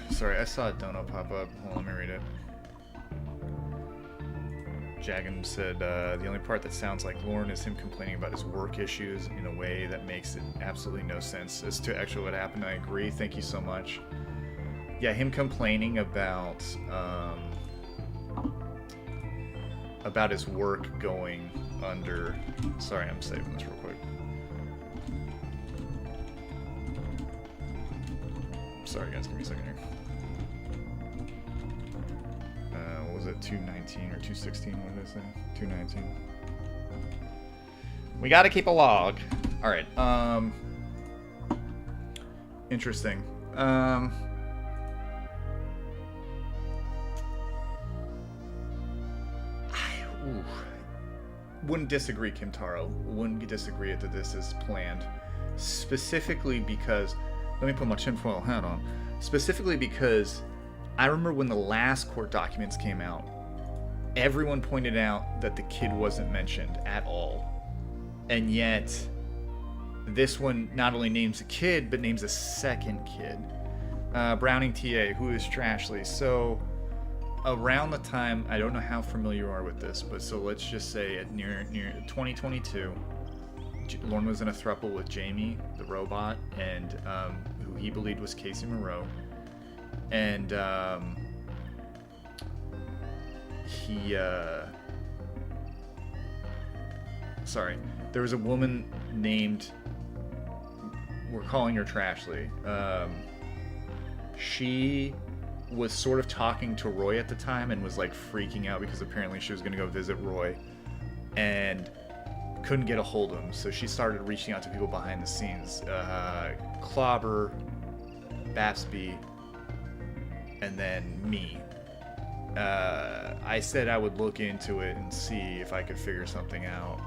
Sorry, I saw a dono pop up. Hold on, let me read it. Jagan said, the only part that sounds like Lauren is him complaining about his work issues in a way that makes it absolutely no sense as to actually what happened. I agree. Thank you so much. Yeah, him complaining about his work going under... Sorry, I'm saving this real quick. Sorry guys, give me a second here. What was it, 219 or 216? What did I say? 219. We gotta keep a log. Alright, interesting. Wouldn't disagree, Kim Taro. Wouldn't disagree that this is planned. Specifically because... Let me put my tinfoil hat on. Specifically because I remember when the last court documents came out, everyone pointed out that the kid wasn't mentioned at all. And yet, this one not only names a kid, but names a second kid. Browning TA, who is Trashley. So, around the time, I don't know how familiar you are with this, but so let's just say at near 2022, Lauren was in a throuple with Jamie, the robot, and who he believed was Casey Moreau. And there was a woman named, we're calling her Trashley. She was sort of talking to Roy at the time and was like freaking out because apparently she was going to go visit Roy and couldn't get a hold of him. So she started reaching out to people behind the scenes. Clobber, Bapsby, and then me. I said I would look into it and see if I could figure something out.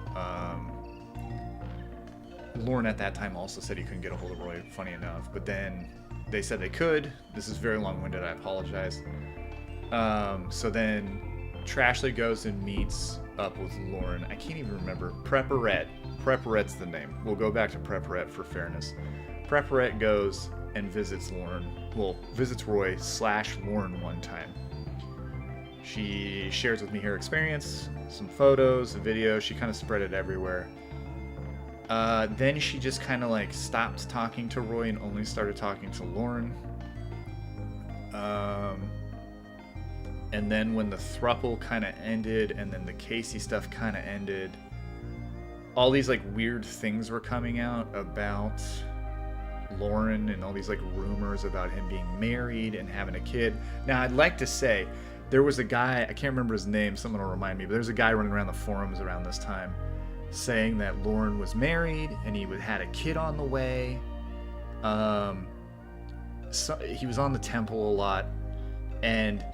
Lauren at that time also said he couldn't get a hold of Roy, funny enough, but then they said they could. This is very long-winded, I apologize. So then Trashley goes and meets up with Lauren. I can't even remember. Prepperette.'s the name. We'll go back to Prepperette for fairness. Prepperette goes and visits Roy / Lauren one time. She shares with me her experience, some photos, a video. She kind of spread it everywhere. Then she just kind of like stopped talking to Roy and only started talking to Lauren. And then when the throuple kind of ended and then the Casey stuff kind of ended, all these like weird things were coming out about Lauren and all these like rumors about him being married and having a kid. Now I'd like to say there was a guy, I can't remember his name, someone will remind me, but there's a guy running around the forums around this time saying that Lauren was married and he had a kid on the way. So he was on the temple a lot. And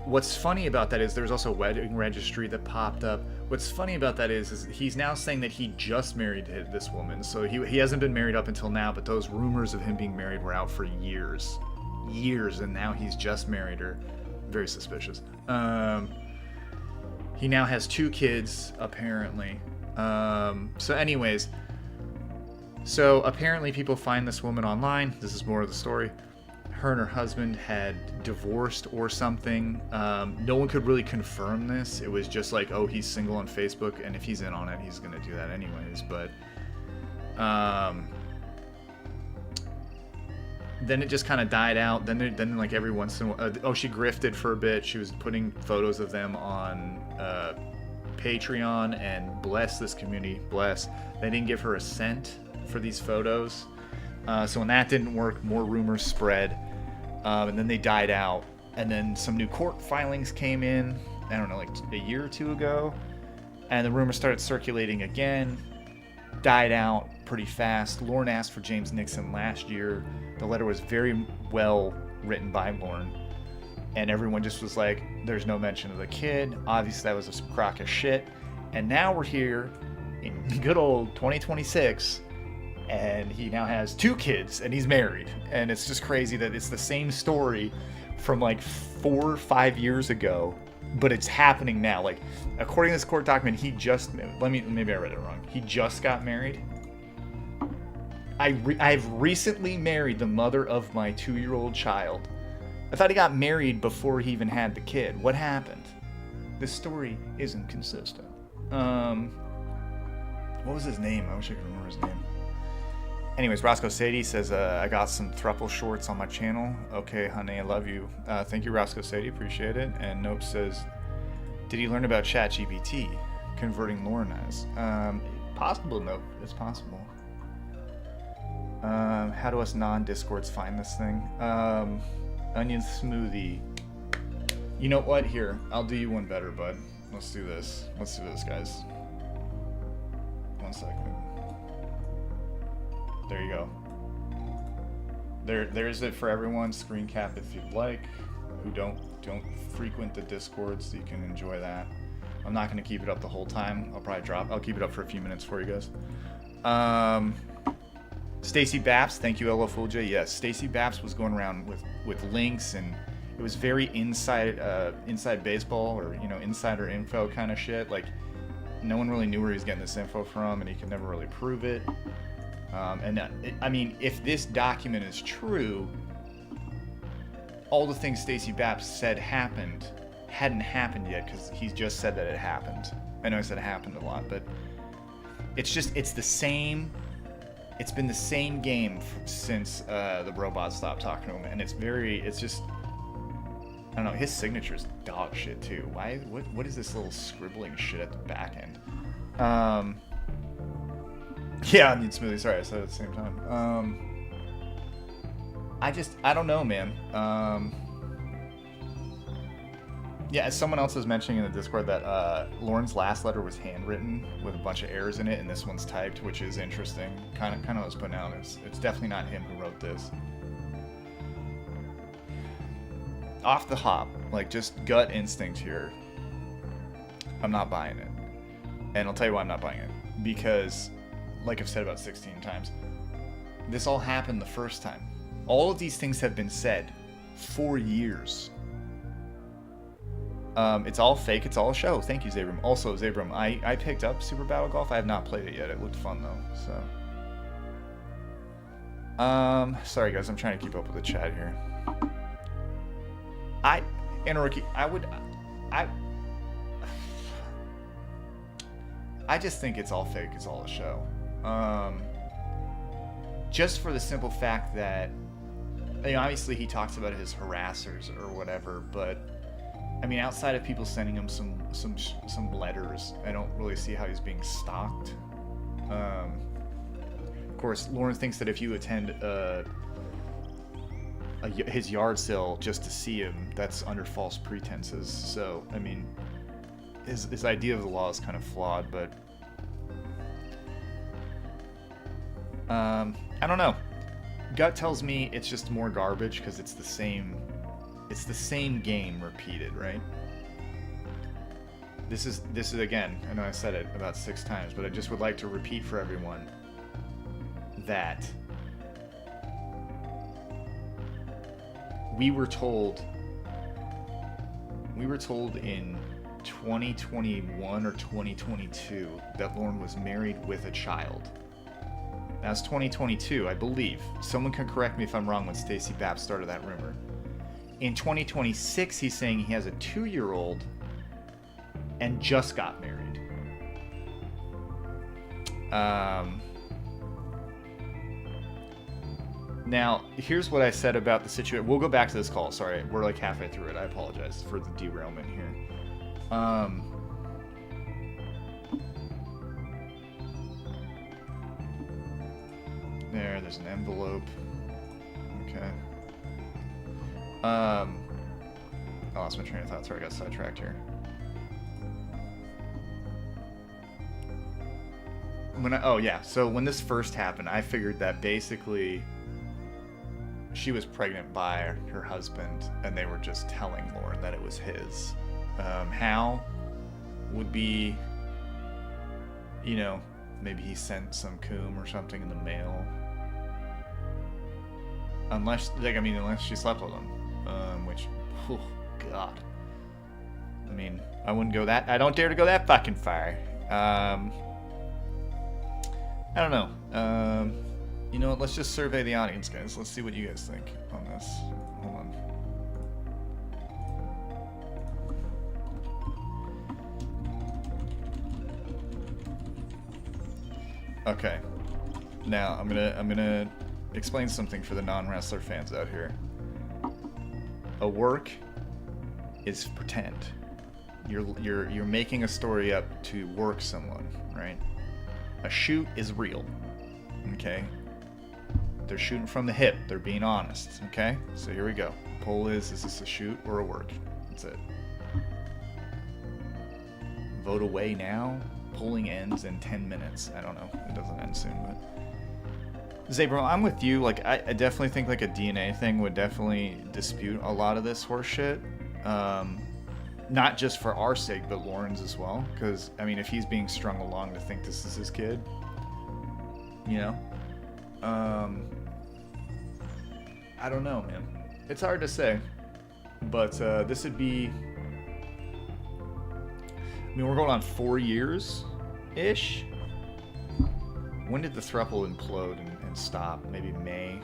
what's funny about that is there's also a wedding registry that popped up. What's funny about that is he's now saying that he just married this woman. So he hasn't been married up until now, but those rumors of him being married were out for years, and now he's just married her. Very suspicious. He now has 2 kids, apparently. So anyways, So apparently people find this woman online. This is more of the story. Her and her husband had divorced or something. No one could really confirm this. It was just like, oh, he's single on Facebook, and if he's in on it, he's gonna do that anyways. But then it just kind of died out. Then like every once in a while, oh, she grifted for a bit. She was putting photos of them on Patreon, and bless this community, bless. They didn't give her a cent for these photos. So when that didn't work, more rumors spread, and then they died out. And then some new court filings came in, I don't know, like a year or two ago, and the rumors started circulating again, died out pretty fast. Lauren asked for James Nixon last year. The letter was very well written by Lauren, and everyone just was like, there's no mention of the kid. Obviously that was a crock of shit. And now we're here in good old 2026, and he now has 2 kids, and he's married. And it's just crazy that it's the same story from like 4 or 5 years ago, but it's happening now. Like, according to this court document, maybe I read it wrong. He just got married. I've recently married the mother of my 2-year-old child. I thought he got married before he even had the kid. What happened? This story isn't consistent. What was his name? I wish I could remember his name. Anyways, Roscoe Sadie says, I got some thruple shorts on my channel. Okay, honey, I love you. Thank you, Roscoe Sadie. Appreciate it. And Nope says, did he learn about ChatGPT converting Lauren as? Possible, Nope. It's possible. How do us non-Discords find this thing? Onion smoothie. You know what? Here, I'll do you one better, bud. Let's do this. Let's do this, guys. 1 second. There you go. There's it for everyone. Screen cap if you'd like. Who don't frequent the Discords, so you can enjoy that. I'm not going to keep it up the whole time. I'll keep it up for a few minutes for you guys. Stacy Baps, thank you, LO Full J. Yes, Stacy Baps was going around with links, and it was very inside baseball, or insider info kind of shit. Like, no one really knew where he was getting this info from, and he could never really prove it. I mean, if this document is true, all the things Stacy Baps said hadn't happened yet, because he's just said that it happened. I know I said it happened a lot, but it's the same. It's been the same game since the robots stopped talking to him, and it's just, I don't know, his signature's dog shit too. Why? What is this little scribbling shit at the back end? Yeah, onion smoothie. Sorry, I said it at the same time. I don't know, man. Yeah, as someone else was mentioning in the Discord, that Lauren's last letter was handwritten with a bunch of errors in it, and this one's typed, which is interesting. Kind of what I was putting out. It's definitely not him who wrote this. Off the hop, like, just gut instinct here. I'm not buying it. And I'll tell you why I'm not buying it. Because, like I've said about 16 times, this all happened the first time. All of these things have been said for years. It's all fake, it's all a show. Thank you, Zabram. Also, Zabram, I picked up Super Battle Golf. I have not played it yet. It looked fun, though, so. Sorry, guys. I'm trying to keep up with the chat here. I just think it's all fake. It's all a show. Just for the simple fact that, obviously he talks about his harassers or whatever, but I mean, outside of people sending him some letters, I don't really see how he's being stalked. Of course, Lauren thinks that if you attend his yard sale just to see him, that's under false pretenses. So, I mean, his idea of the law is kind of flawed, but I don't know. Gut tells me it's just more garbage because it's the same game repeated, right? This is again, I know I said it about 6 times, but I just would like to repeat for everyone that we were told in 2021 or 2022 that Lauren was married with a child. That's 2022, I believe. Someone can correct me if I'm wrong when Stacey Bapp started that rumor. In 2026, he's saying he has a 2-year-old and just got married. Now, here's what I said about the situation. We'll go back to this call. Sorry, we're like halfway through it. I apologize for the derailment here. There's an envelope. Okay. I lost my train of thought. Sorry, I got sidetracked here. So when this first happened, I figured that basically she was pregnant by her husband, and they were just telling Lauren that it was his. How would be, maybe he sent some coom or something in the mail. Unless she slept with him, which, oh, God. I mean, I don't dare to go that fucking far. I don't know. You know what? Let's just survey the audience, guys. Let's see what you guys think on this. Hold on. Okay. Now I'm gonna explain something for the non-wrestler fans out here. A work is pretend. You're making a story up to work someone, right? A shoot is real. Okay? They're shooting from the hip. They're being honest. Okay? So here we go. Poll is this a shoot or a work? That's it. Vote away now. Polling ends in 10 minutes. I don't know. It doesn't end soon, but... Zabro, I'm with you. Like, I definitely think like a DNA thing would definitely dispute a lot of this horse shit. Not just for our sake, but Lauren's as well. Because, I mean, if he's being strung along to think this is his kid, I don't know, man. It's hard to say. But this would be... I mean, we're going on 4 years-ish. When did the throuple implode and stop? Maybe May?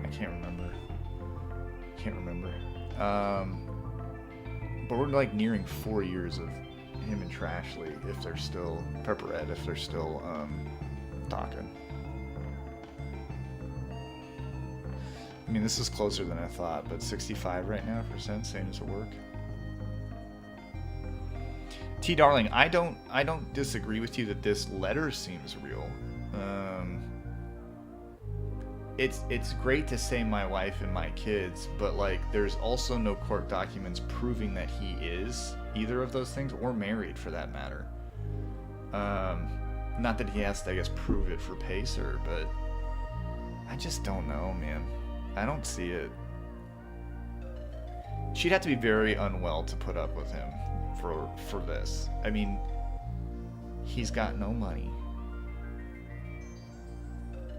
I can't remember. But we're like nearing 4 years of him and Trashley, if they're still Pepperette, if they're still talking. I mean, this is closer than I thought, but 65 right now %, same as at work. T Darling, I don't disagree with you that this letter seems real. It's great to say my wife and my kids, but like there's also no court documents proving that he is either of those things, or married for that matter. Not that he has to, I guess, prove it for Pacer, but I just don't know, man. I don't see it. She'd have to be very unwell to put up with him for this. I mean, he's got no money.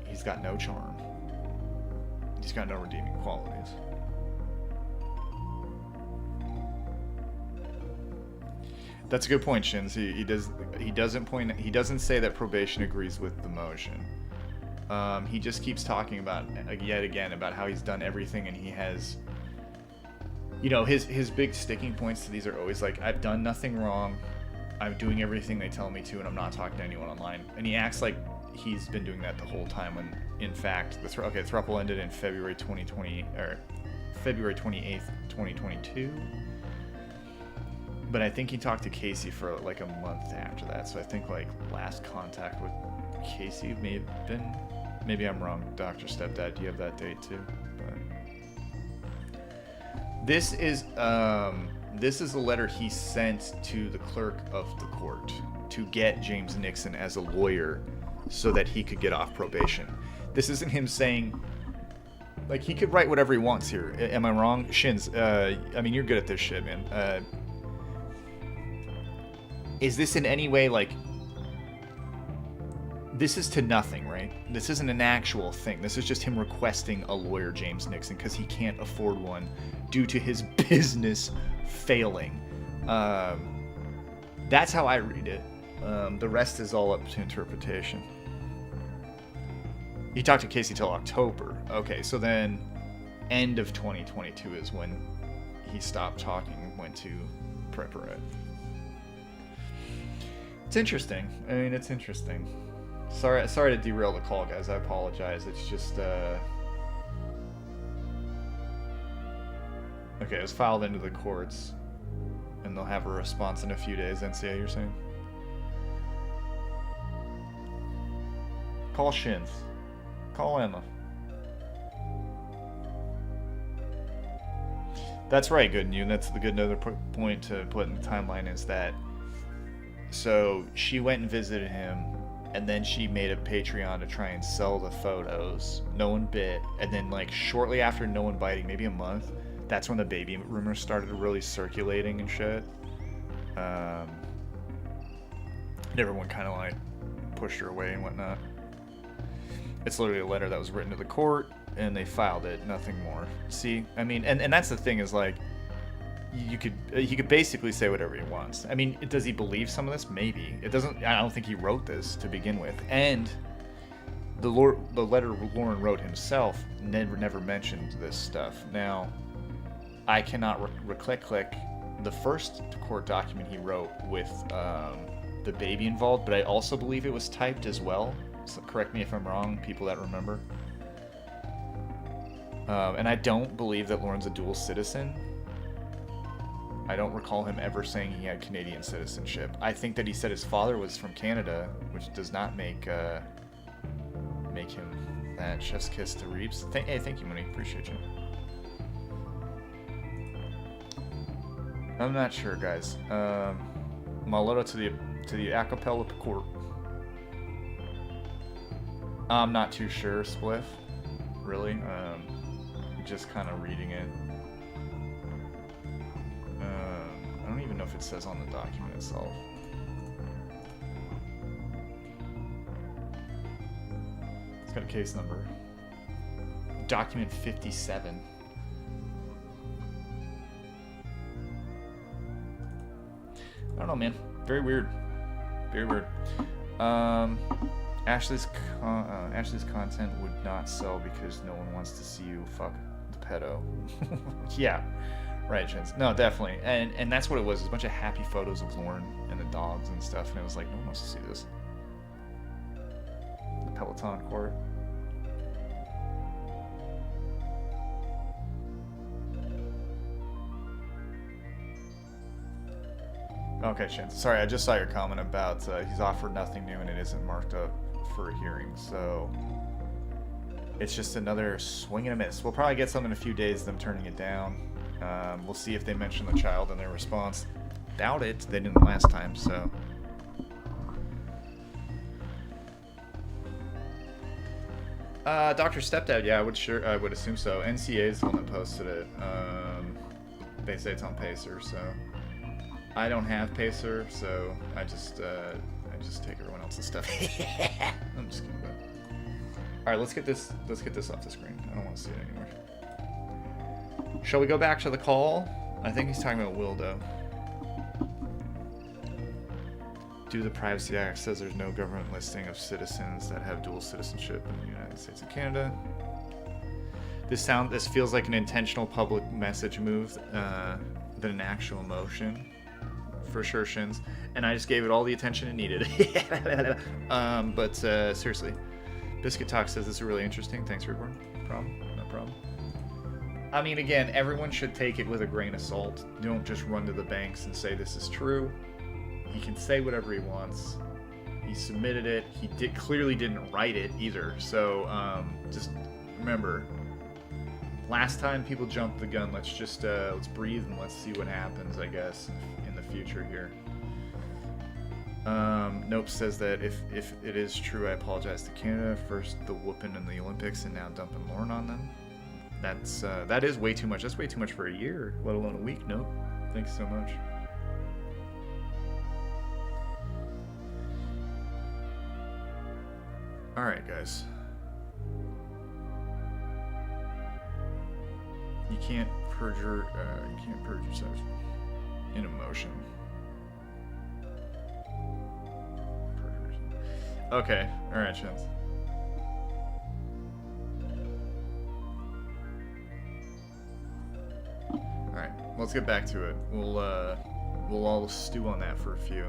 He's got no charm. He's got no redeeming qualities. That's a good point, Shins. He doesn't say that probation agrees with the motion. He just keeps talking about yet again about how he's done everything, and he has, his big sticking points to these are always like, I've done nothing wrong, I'm doing everything they tell me to, and I'm not talking to anyone online. And he acts like he's been doing that the whole time, when in fact the throuple ended in February 2020 or February 28th, 2022. But I think he talked to Casey for like a month after that. So I think like last contact with Casey may have been, maybe I'm wrong, Dr. Stepdad, do you have that date too? But this is a letter he sent to the clerk of the court to get James Nixon as a lawyer so that he could get off probation. This isn't him saying, like, he could write whatever he wants here. Am I wrong? Shins, I mean, you're good at this shit, man. Is this in any way, like, this is to nothing, right? This isn't an actual thing. This is just him requesting a lawyer, James Nixon, because he can't afford one due to his business failing. That's how I read it. The rest is all up to interpretation. He talked to Casey till October. Okay, so then end of 2022 is when he stopped talking and went to Preparet. It's interesting. I mean, it's interesting. Sorry to derail the call, guys. I apologize. It's just okay, it was filed into the courts, and they'll have a response in a few days. NCA, you're saying? Call Shins. Call Emma. That's right, good news. That's the good another point to put in the timeline is that. So she went and visited him, and then she made a Patreon to try and sell the photos. No one bit, and then like shortly after no one biting, maybe a month, that's when the baby rumors started really circulating and shit. And everyone kind of like pushed her away and whatnot. It's literally a letter that was written to the court, and they filed it. Nothing more. See, I mean, and that's the thing is like, he could basically say whatever he wants. I mean, does he believe some of this? Maybe. It doesn't. I don't think he wrote this to begin with. And the letter Lauren wrote himself never mentioned this stuff. Now, I cannot click the first court document he wrote with the baby involved, but I also believe it was typed as well. So correct me if I'm wrong, people that remember. And I don't believe that Lauren's a dual citizen. I don't recall him ever saying he had Canadian citizenship. I think that he said his father was from Canada, which does not make him that. Chef's kiss to Reeves. Hey, thank you, Monique. Appreciate you. I'm not sure, guys. Malota to the acapella court. I'm not too sure, Spliff. Really. Just kind of reading it. I don't even know if it says on the document itself. It's got a case number. Document 57. I don't know, man. Very weird. Very weird. Ashley's content would not sell because no one wants to see you fuck the pedo. Yeah. Right, Chance. No, definitely. And that's what it was. It was a bunch of happy photos of Lauren and the dogs and stuff, and it was like, no one wants to see this. The Peloton court. Okay, Chance. Sorry, I just saw your comment about he's offered nothing new and it isn't marked up for a hearing, so it's just another swing and a miss. We'll probably get some in a few days, them turning it down. We'll see if they mention the child in their response. Doubt it. They didn't last time, so. Dr. Stepdad, yeah, I would assume so. NCA is the one that posted it. They say it's on Pacer, so I don't have Pacer, so I just take everyone else's stuff. I'm just kidding. All right, let's get this off the screen. I don't want to see it anymore. Shall we go back to the call? I think he's talking about Wildo. Due to the Privacy Act, says there's no government listing of citizens that have dual citizenship in the United States and Canada. This feels like an intentional public message move than an actual motion. For sure, Shins. And I just gave it all the attention it needed. But seriously, Biscuit Talk says this is really interesting. Thanks, Reborn. No problem. I mean, again, everyone should take it with a grain of salt. Don't just run to the banks and say this is true. He can say whatever he wants. He submitted it. He clearly didn't write it either. So just remember, last time people jumped the gun. Let's just let's breathe and let's see what happens, I guess, in the future here. Nope says that if it is true, I apologize to Canada. First the whooping in the Olympics and now dumping Lauren on them. That is way too much. That's way too much for a year, let alone a week. Nope. Thanks so much. All right, guys. You can't perjure yourself in emotion. Okay. All right, Chance. let's get back to it. We'll all stew on that for a few.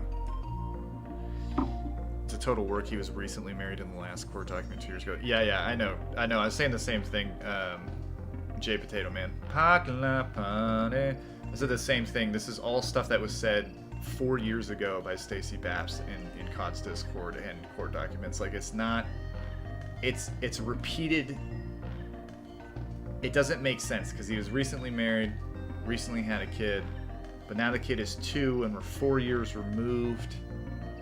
It's a total work. He was recently married in the last court document 2 years ago. Yeah, I know. I was saying the same thing. J Potato Man. I said the same thing. This is all stuff that was said 4 years ago by Stacey Baps in COD's Discord and court documents. Like, it's not. It's repeated. It doesn't make sense because he was recently married, recently had a kid, but now the kid is 2 and we're 4 years removed.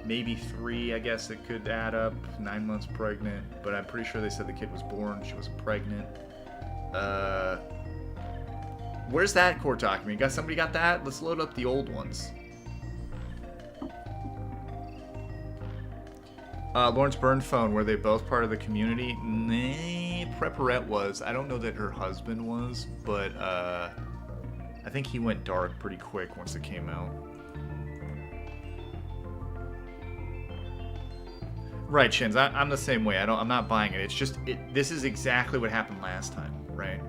Maybe 3, I guess it could add up. 9 months pregnant, but I'm pretty sure they said the kid was born. She was pregnant. Where's that court document? Somebody got that? Let's load up the old ones. Lawrence Byrne phone, were they both part of the community? Nah, Preparette was. I don't know that her husband was, but I think he went dark pretty quick once it came out. Right, Shins. I'm the same way. I'm not buying it. It's just this is exactly what happened last time, right?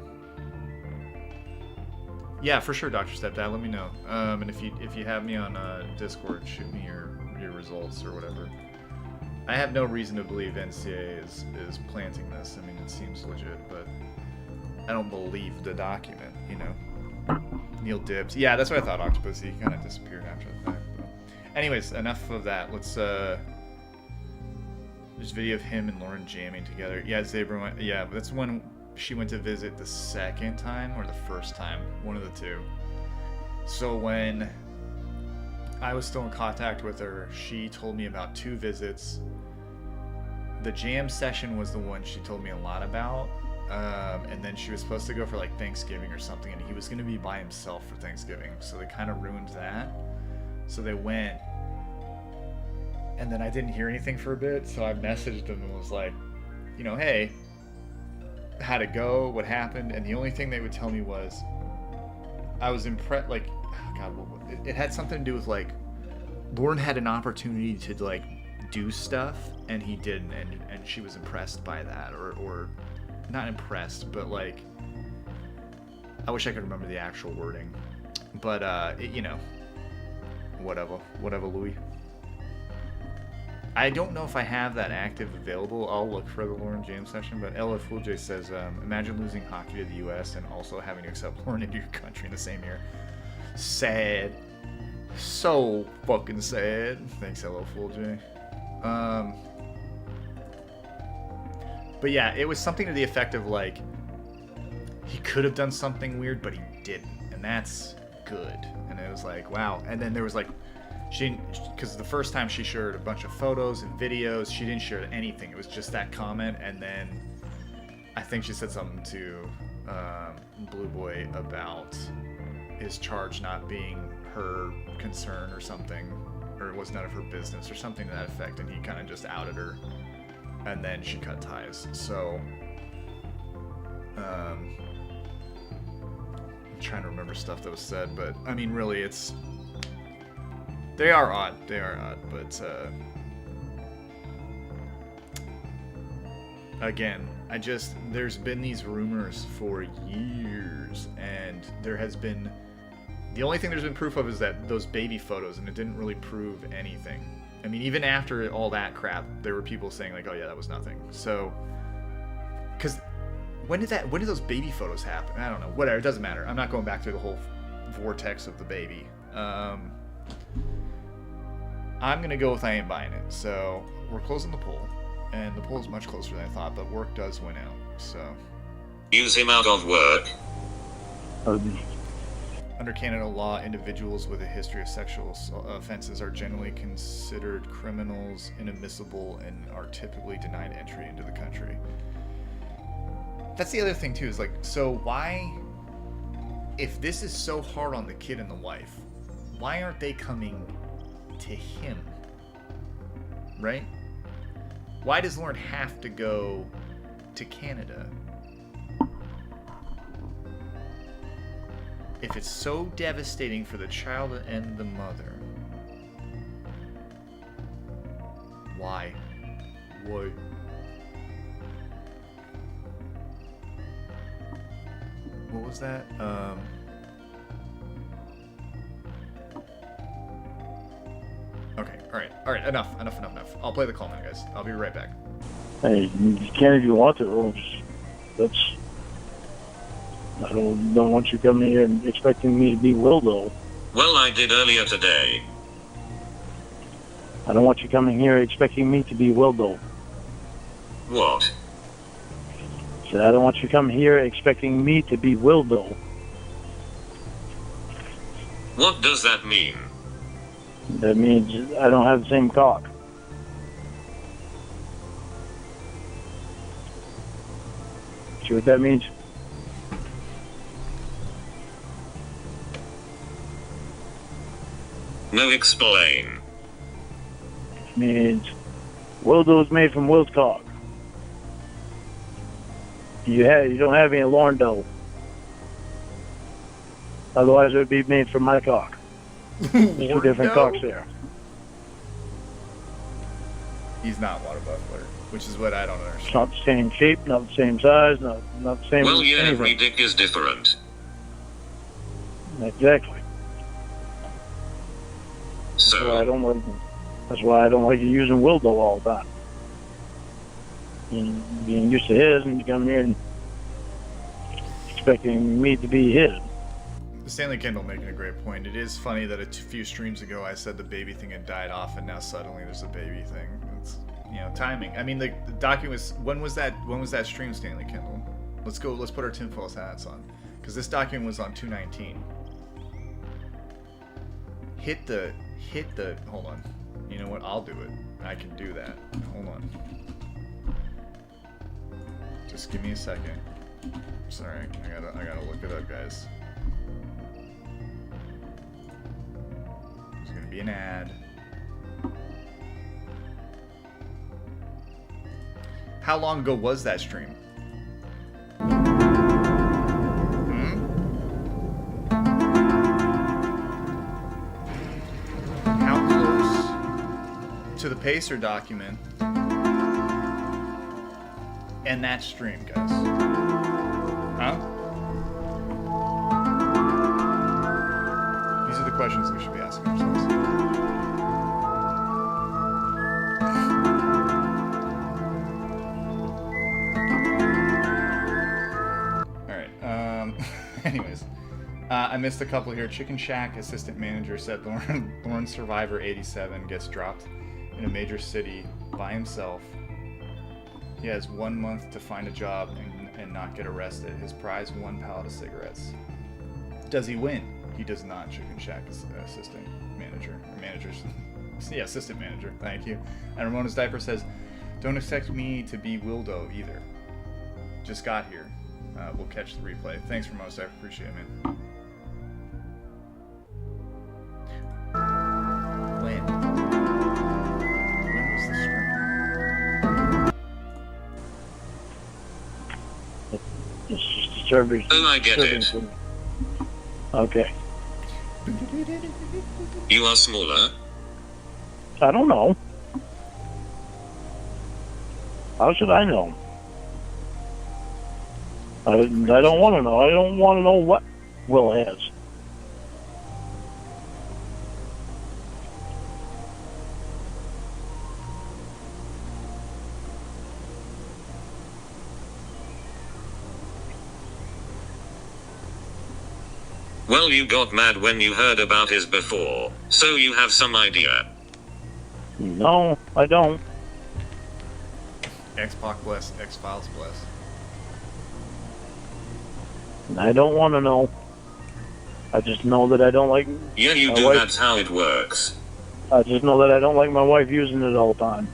Yeah, for sure, Dr. Stepdad. Let me know. And if you have me on Discord, shoot me your results or whatever. I have no reason to believe NCA is planting this. I mean, it seems legit, but I don't believe the document. You know, Neil Dibbs. Yeah, that's what I thought. Octopus. He kind of disappeared after the fact. But anyways, enough of that. Let's There's a video of him and Lauren jamming together. Yeah, Zabra. Yeah, that's when she went to visit the second time or the first time, one of the two. So when I was still in contact with her, she told me about 2 visits. The jam session was the one she told me a lot about. And then she was supposed to go for like Thanksgiving or something, and he was going to be by himself for Thanksgiving. So they kind of ruined that. So they went. And then I didn't hear anything for a bit, so I messaged him and was like, you know, hey, how'd it go? What happened? And the only thing they would tell me was, I was impressed, like, oh God, it had something to do with, like, Lauren had an opportunity to, like, do stuff, and he didn't, and she was impressed by that, or not impressed, but, like, I wish I could remember the actual wording, but, you know, whatever, Louis. I don't know if I have that active available. I'll look for the Lauren James session, but LF Fool J says, imagine losing hockey to the U.S. and also having to accept Lauren into your country in the same year. Sad. So fucking sad. Thanks, LF Fool J. But yeah, it was something to the effect of, like, he could have done something weird, but he didn't. And that's good. And it was like, wow. And then there was, like, because the first time she shared a bunch of photos and videos, she didn't share anything. It was just that comment, and then I think she said something to Blue Boy about his charge not being her concern or something, or it was none of her business or something to that effect, and he kind of just outed her, and then she cut ties. So I'm trying to remember stuff that was said, but I mean, really, They are odd, but again, there's been these rumors for years, and there has been, the only thing there's been proof of is that those baby photos, and it didn't really prove anything. I mean, even after all that crap, there were people saying like, oh yeah, that was nothing. So, because when did those baby photos happen? I don't know, whatever, it doesn't matter. I'm not going back through the whole vortex of the baby. I'm going to go with I ain't buying it. So we're closing the poll, and the poll is much closer than I thought, but work does win out. So use him out of work. Under Canada law, individuals with a history of sexual offenses are generally considered criminals, inadmissible, and are typically denied entry into the country. That's the other thing too, is like, so why, if this is so hard on the kid and the wife, why aren't they coming to him, right? Why does Lauren have to go to Canada? If it's so devastating for the child and the mother, why? What was that? All right. Enough. I'll play the call now, guys. I'll be right back. Hey, you can if you want to. That's. I don't want you coming here and expecting me to be Wildo. Well, I did earlier today. I don't want you coming here expecting me to be Wildo. What? So I don't want you coming here expecting me to be Wildo. What does that mean? That means I don't have the same cock. See what that means? No, explain. It means Wildo's made from Will's cock. You don't have any Lorndo. Otherwise, it would be made from my cock. There's two different cocks there. He's not water buffalo, which is what I don't It's understand. not the same shape, not the same size, not the same Well, yeah, every anything. dick is different. Exactly. That's why I So, don't like. That's why I don't like you using Wildo all the time. And being used to his, and you come here and expecting me to be his. Stanley Kendall making a great point. It is funny that a few streams ago I said the baby thing had died off, and now suddenly there's a baby thing. It's, timing. I mean, the document was when was that stream, Stanley Kendall? Let's put our tinfoil hats on, because this document was on 2/19. Hit the. Hold on. You know what? I'll do it. I can do that. Hold on. Just give me a second. Sorry, I gotta look it up, guys. There's gonna be an ad. How long ago was that stream? How close to the Pacer document and that stream, guys? Huh? These are the questions we should be asking ourselves. Alright, anyways. I missed a couple here. Chicken Shack assistant manager said Lorne Survivor 87 gets dropped in a major city by himself. He has 1 month to find a job and not get arrested. His prize, 1 pallet of cigarettes. Does he win? He does not. Chicken Shack assistant manager. Or managers. Yeah, assistant manager. Thank you. And Ramona's Diaper says, don't expect me to be Wildo either. Just got here. We'll catch the replay. Thanks, Ramona's Diaper. Appreciate it, man. When was the stream? It's just disturbing. Oh, I get it. to me. Okay. You are smaller? I don't know. How should I know? I don't want to know. I don't want to know what Will has. Well, you got mad when you heard about his before, so you have some idea. No, I don't. X-Pac bless, X-Files bless. I don't want to know. I just know that I don't like. Yeah, you my do, wife. that's how it works. I just know that I don't like my wife using it all the time.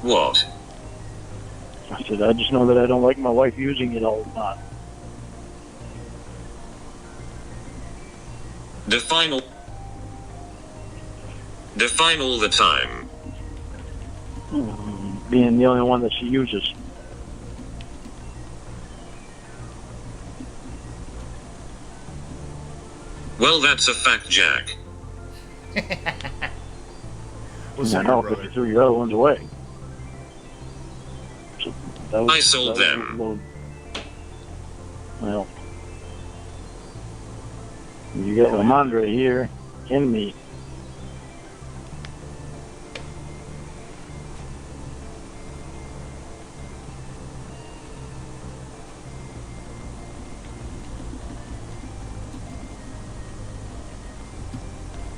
What? I said I just know that I don't like my wife using it all the time. Define all the time. Being the only one that she uses. Well, that's a fact, Jack. What's I up, know, your but brother? you threw your other ones away. So that was, I sold that them. Well, you got Ramondre here and me.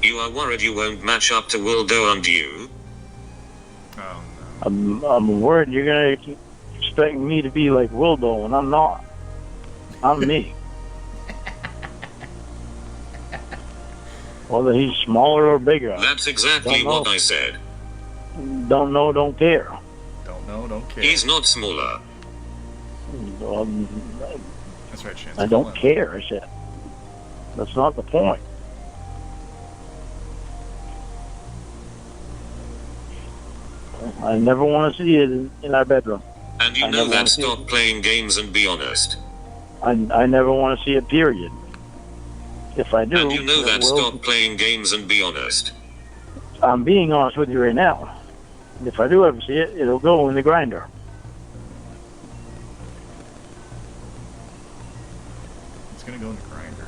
You are worried you won't match up to Wildo and you? Oh no. I'm worried you're gonna expect me to be like Wildo, and I'm not. I'm me. Whether he's smaller or bigger. That's exactly what I said. Don't know, don't care. Don't know, don't care. He's not smaller. That's right, Chance. I don't care, I said. That's not the point. I never want to see it in our bedroom. And you know that, stop playing games and be honest. I never want to see it, period. If I do... And you know that, stop playing games and be honest. I'm being honest with you right now. If I do ever see it, it'll go in the grinder. It's gonna go in the grinder.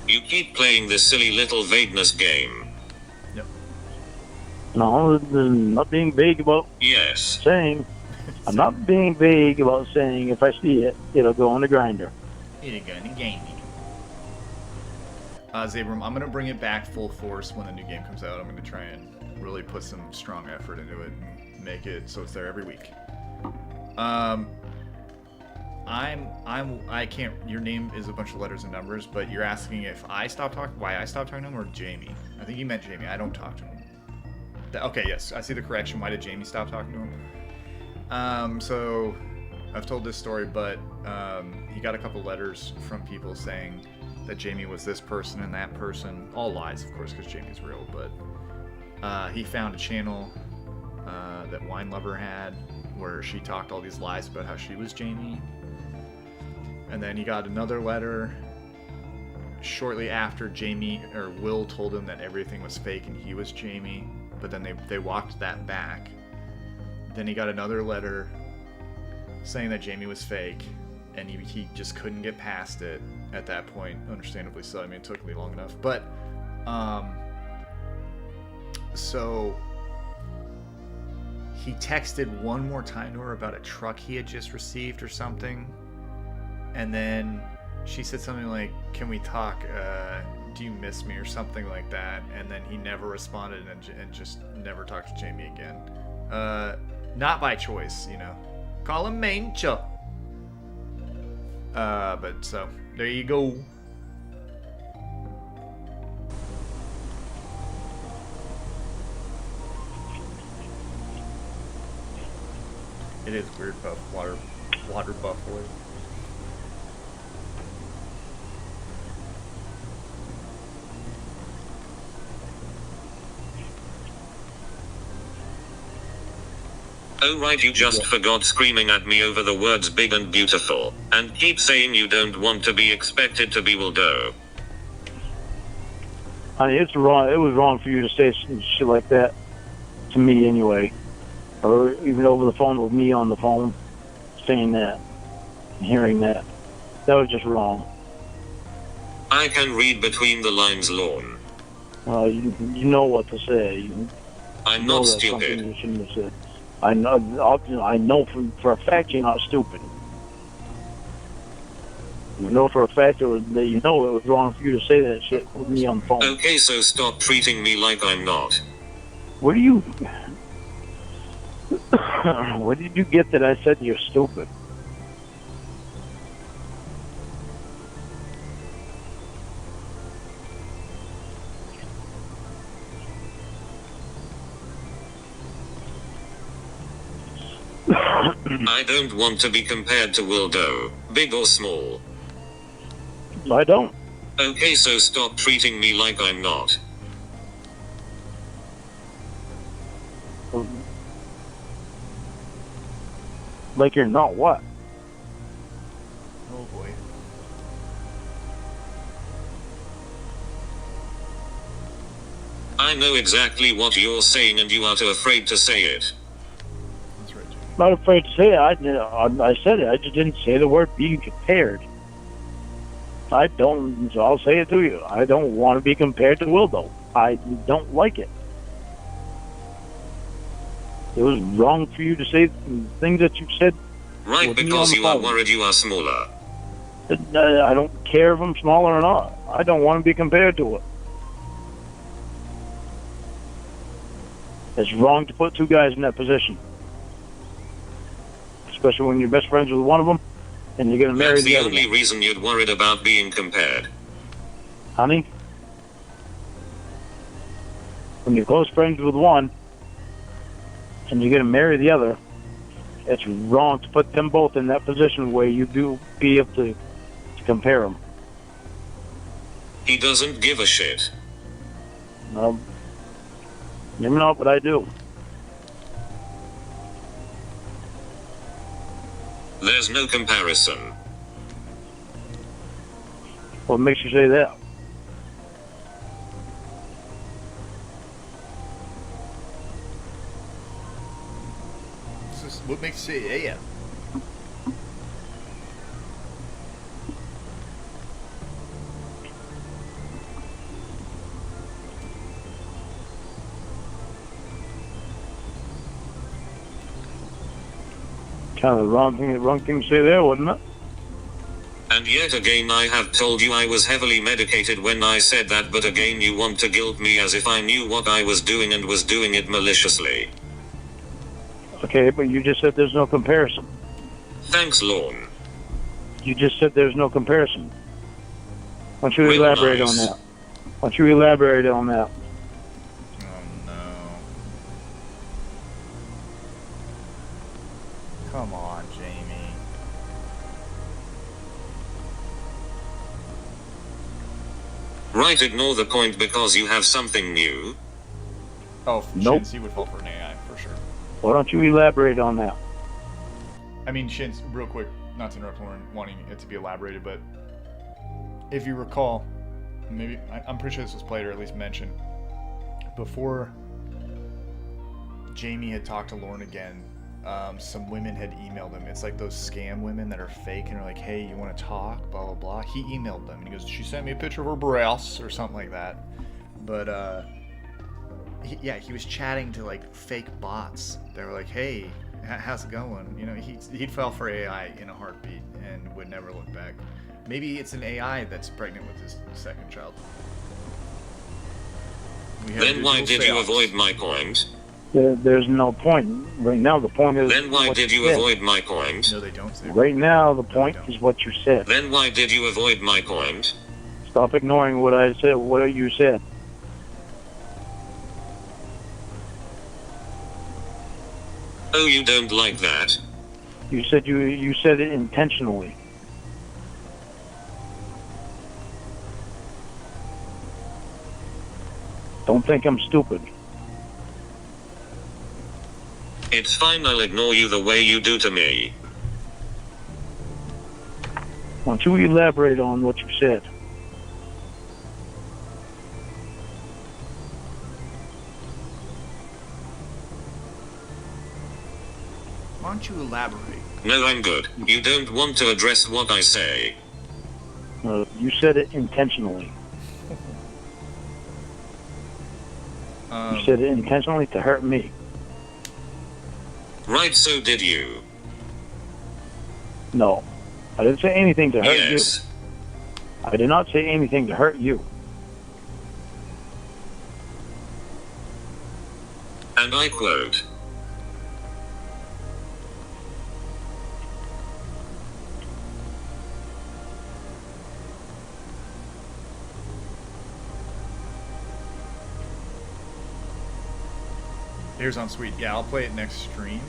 You keep playing this silly little vagueness game. Yep. No, I'm not being vague about Yes. saying. I'm not being vague about saying if I see it, it'll go in the grinder. It'll go in the game. Zabram, I'm gonna bring it back full force when the new game comes out. I'm gonna try and really put some strong effort into it and make it so it's there every week. I can't. Your name is a bunch of letters and numbers, but you're asking if I stop talking, why I stopped talking to him, or Jamie? I think you meant Jamie. I don't talk to him. Okay, yes, I see the correction. Why did Jamie stop talking to him? So I've told this story, but he got a couple letters from people saying that Jamie was this person and that person. All lies, of course, because Jamie's real. But he found a channel that Wine Lover had where she talked all these lies about how she was Jamie. And then he got another letter shortly after Jamie or Will told him that everything was fake and he was Jamie. But then they walked that back. Then he got another letter saying that Jamie was fake, and he just couldn't get past it at that point, understandably so. I mean, it took me long enough. But so he texted one more time to her about a truck he had just received or something. And then she said something like, "Can we talk? Do you miss me?" or something like that. And then he never responded and just never talked to Jamie again. Not by choice, you know. Call him Mancho. But so, there you go. It is weird buff, water buffalo. Oh right, you just forgot screaming at me over the words big and beautiful, and keep saying you don't want to be expected to be Wildo. I mean, it's wrong. It was wrong for you to say some shit like that to me anyway, or even over the phone with me on the phone, saying that, and hearing that. That was just wrong. I can read between the lines, Lorne. You know what to say. I'm know not that's something stupid. you shouldn't have said. I know for a fact you're not stupid. You know for a fact that it was wrong for you to say that shit with me on the phone. Okay, so stop treating me like I'm not. Where do you... Where did you get that I said you're stupid? I don't want to be compared to Wildo, big or small. I don't. Okay, so stop treating me like I'm not. Like you're not what? Oh boy. I know exactly what you're saying and you are too afraid to say it. That's right, Jamie. Not afraid to say it. I said it. I just didn't say the word being compared. I don't, so I'll say it to you. I don't want to be compared to Wildo. I don't like it. It was wrong for you to say things that you said. Right, with me because on the you are phone. worried you are smaller. I don't care if I'm smaller or not. I don't want to be compared to it. It's wrong to put two guys in that position. Especially when you're best friends with one of them and you're going to marry That's the the other only one. reason you'd worried about being compared. Honey, when you're close friends with one and you're going to marry the other, it's wrong to put them both in that position where you do be able to compare them. He doesn't give a shit. Maybe not, but I do. There's no comparison. What makes you say that? This is what makes you say yeah. Kind of the wrong thing to say there, wasn't it? And yet again I have told you I was heavily medicated when I said that, but again you want to guilt me as if I knew what I was doing and was doing it maliciously. Okay, but you just said there's no comparison. Thanks, Lorne. You just said there's no comparison. Why don't you Real elaborate nice. on that? Why don't you elaborate on that? Oh no. Come on, Jamie. Right, ignore the point because you have something new. Oh, Nope. Shins, he would fall for an AI for sure. Why don't you elaborate on that? I mean, Shins, real quick, not to interrupt Lauren, wanting it to be elaborated, but if you recall, maybe I'm pretty sure this was played or at least mentioned before Jamie had talked to Lauren again. Some women had emailed him. It's like those scam women that are fake and are like, "Hey, you want to talk?" Blah blah blah. He emailed them and he goes, "She sent me a picture of her breasts or something like that." But he was chatting to like fake bots. They were like, "Hey, how's it going?" You know, he'd fell for AI in a heartbeat and would never look back. Maybe it's an AI that's pregnant with his second child. We have Then why digital did you seance. avoid my point? There's no point. Right now, the point is... Then why what did you said. avoid my point? No, they don't. Say Right now, the point don't. is what you said. Then why did you avoid my point? Stop ignoring what I said, what you said. Oh, you don't like that? You said you said it intentionally. Don't think I'm stupid. It's fine, I'll ignore you the way you do to me. Why don't you elaborate on what you said? Why don't you elaborate? No, I'm good. You don't want to address what I say. You said it intentionally. You said it intentionally to hurt me. Right, so did you. No. I didn't say anything to hurt Yes. you. I did not say anything to hurt you. And I quote. Here's on Sweet. Yeah, I'll play it next stream.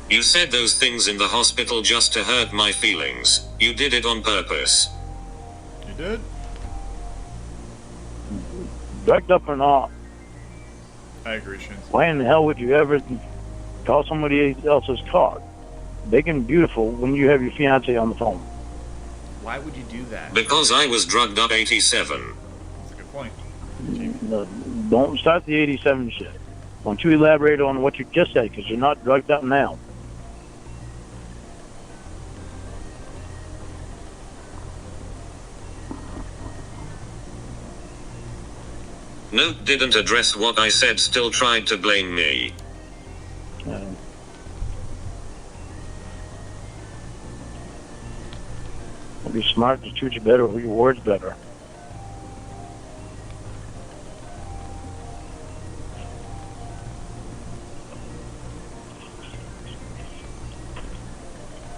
You said those things in the hospital just to hurt my feelings. You did it on purpose. You did? Drugged up or not, I agree, Shins. why in the hell would you ever call somebody else's car? Big and beautiful when you have your fiance on the phone. Why would you do that? Because I was drugged up 87. That's a good point. Don't start the 87 shit. Why don't you elaborate on what you just said, because you're not drugged up now. Note didn't address what I said, still tried to blame me. Be smart to choose your better, your words better.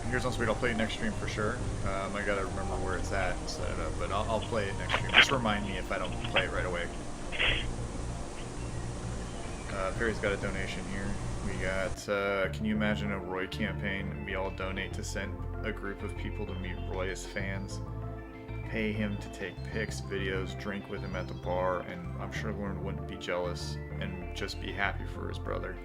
Here's on Sweet. I'll play it next stream for sure. I gotta remember where it's at and set it up, but I'll play it next stream. Just remind me if I don't play it right away. Perry's got a donation here. We got, can you imagine a Roy campaign? We all donate to send a group of people to meet Roy as fans, pay him to take pics, videos, drink with him at the bar, and I'm sure Lauren wouldn't be jealous and just be happy for his brother.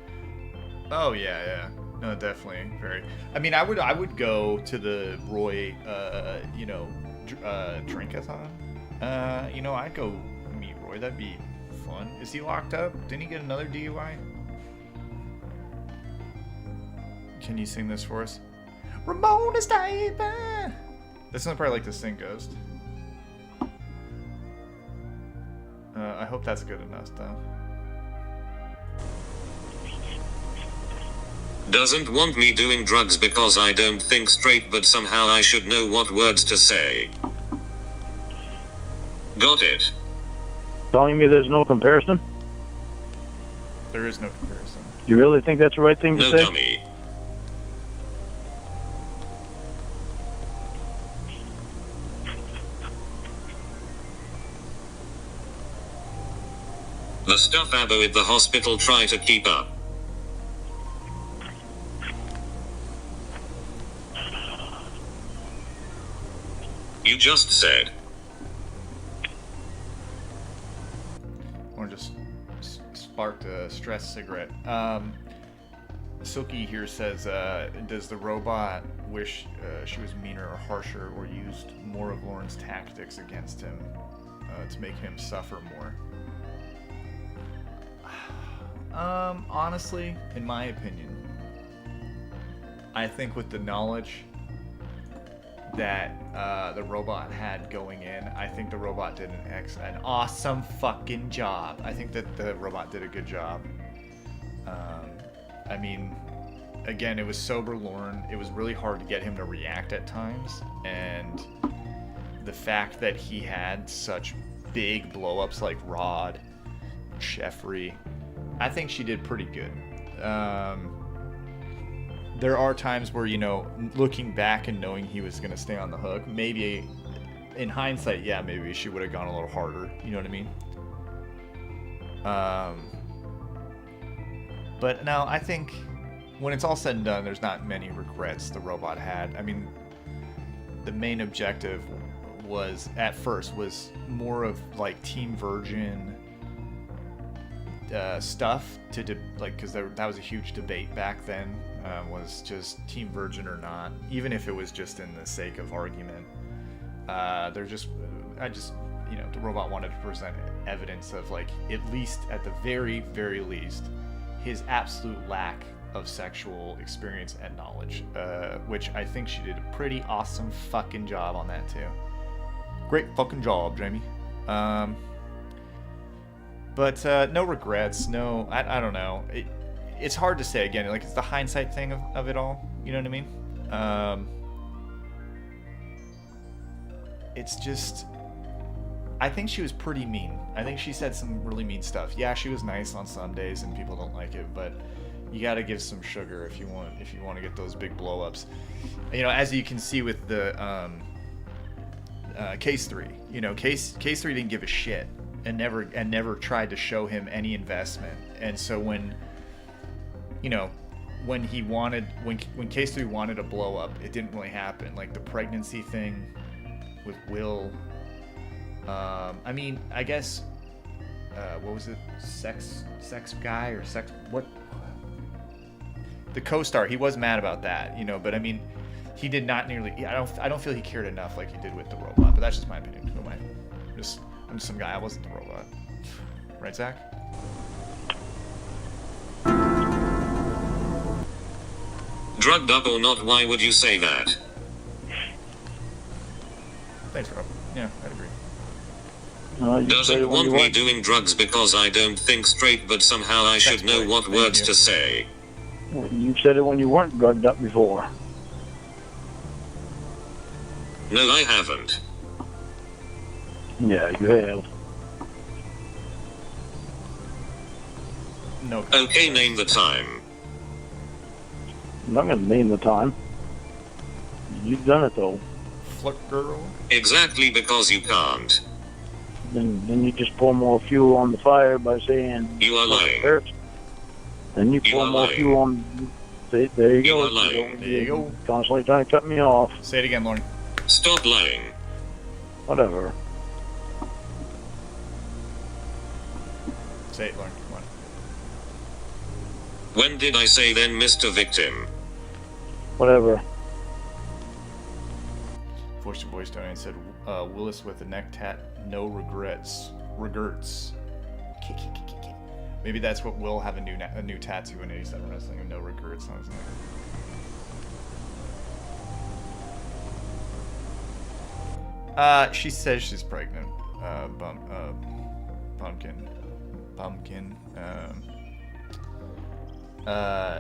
Oh yeah. No, definitely. Very. I mean, I would go to the Roy, drink-a-thon. I'd go meet Roy. That'd be fun. Is he locked up? Didn't he get another DUI? Can you sing this for us? Ramona's diaper. That's not probably like to sing Ghost. I hope that's good enough, though. Doesn't want me doing drugs because I don't think straight, but somehow I should know what words to say. Got it. Telling me there's no comparison? There is no comparison. You really think that's the right thing to No say? dummy. The stuff Abbo at the hospital try to keep up. You just said. Or just sparked a stress cigarette. Silky here says, does the robot wish she was meaner or harsher or used more of Lauren's tactics against him to make him suffer more? Honestly, in my opinion, I think with the knowledge that the robot had going in, I think the robot did an awesome fucking job. I think that the robot did a good job. I mean, again, it was sober Lauren. It was really hard to get him to react at times, and the fact that he had such big blow-ups like Rod, Jeffrey, I think she did pretty good. There are times where, looking back and knowing he was going to stay on the hook, maybe in hindsight, yeah, maybe she would have gone a little harder. You know what I mean? But no, I think when it's all said and done, there's not many regrets the robot had. I mean, the main objective was, at first, was more of like Team Virgin stuff because that was a huge debate back then. Was just Team Virgin or not, even if it was just in the sake of argument. The robot wanted to present evidence of, like, at least at the very, very least, his absolute lack of sexual experience and knowledge, which I think she did a pretty awesome fucking job on that too. Great fucking job, Jamie. But no regrets. No, I don't know. It's hard to say, again, like, it's the hindsight thing of it all. You know what I mean? It's just, I think she was pretty mean. I think she said some really mean stuff. Yeah, she was nice on some days and people don't like it, but you got to give some sugar if you want to get those big blow-ups. As you can see with the Case 3. Case 3 didn't give a shit and never tried to show him any investment. And so when Case 3 wanted a blow up, it didn't really happen. Like the pregnancy thing with Will. I mean, I guess what was it? Sex guy or sex what? The co-star, he was mad about that, but I mean, he did not nearly. I don't feel he cared enough like he did with the robot. But that's just my opinion. Who am I? I'm just some guy. I wasn't the robot, right, Zach? Drugged up or not, why would you say that? Thanks, Rob. Yeah, I'd agree. You said Doesn't it when want you me weren't. doing drugs because I don't think straight, but somehow I should know great. what Thank words you. to say. You said it when you weren't drugged up before. No, I haven't. Yeah, you have. No. Okay, name the time. I'm not going to name the time. You've done it, though. Flirt girl. Exactly, because you can't. Then you just pour more fuel on the fire by saying... You are lying. Then you You pour are more lying. fuel on... See, there you You go. are lying. There you go. Constantly trying to cut me off. Say it again, Lauren. Stop lying. Whatever. Say it, Lauren. Come on. When did I say then, Mr. Victim? Whatever. Forced your voice down and said, Willis with a neck tat, no regrets. Regrets. Maybe that's what will have a new tattoo in 87 Wrestling, no regrets. I was like... she says she's pregnant. Pumpkin.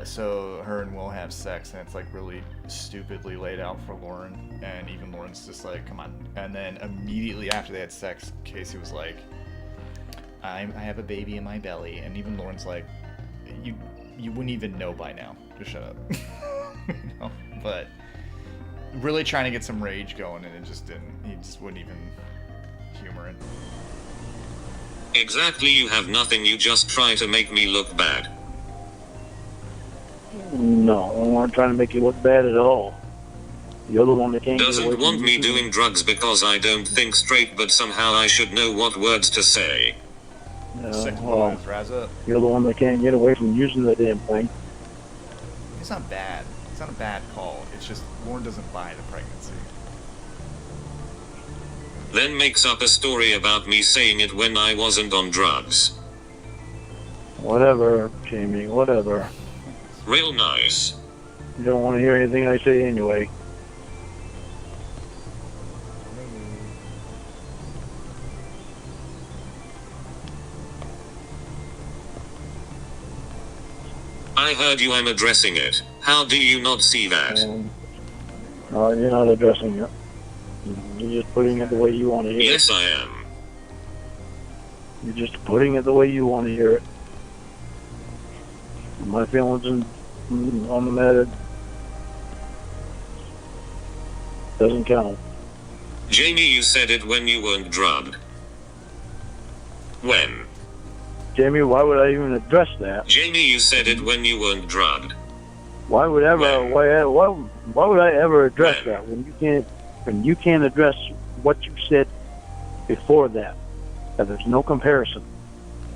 So her and Will have sex, and it's like really stupidly laid out for Lauren, and even Lauren's just like, come on. And then immediately after they had sex, Casey was like, I have a baby in my belly, and even Lauren's like, you wouldn't even know by now. Just shut up. You know? But really trying to get some rage going, and it just didn't. He just wouldn't even humor it. Exactly, you have nothing, you just try to make me look bad. No, I'm not trying to make you look bad at all. You're the one that can't get away Doesn't from want me using doing drugs because I don't think straight, but somehow I should know what words to say. Sick well, boys, rise up. you're the one that can't get away from using the damn thing. It's not bad. It's not a bad call. It's just Lauren doesn't buy the pregnancy. Then makes up a story about me saying it when I wasn't on drugs. Whatever, Jamie, whatever. Real nice. You don't want to hear anything I say anyway. I heard you, I'm addressing it. How do you not see that? You're not addressing it. You're just putting it the way you want to hear it. Yes, I am. You're just putting it the way you want to hear it. My feelings on the matter doesn't count. Jamie, you said it when you weren't drugged. When? Jamie, why would I even address that? Jamie, you said it when you weren't drugged. Why would why would I ever address When? that when you can't address what you said before that? That there's no comparison.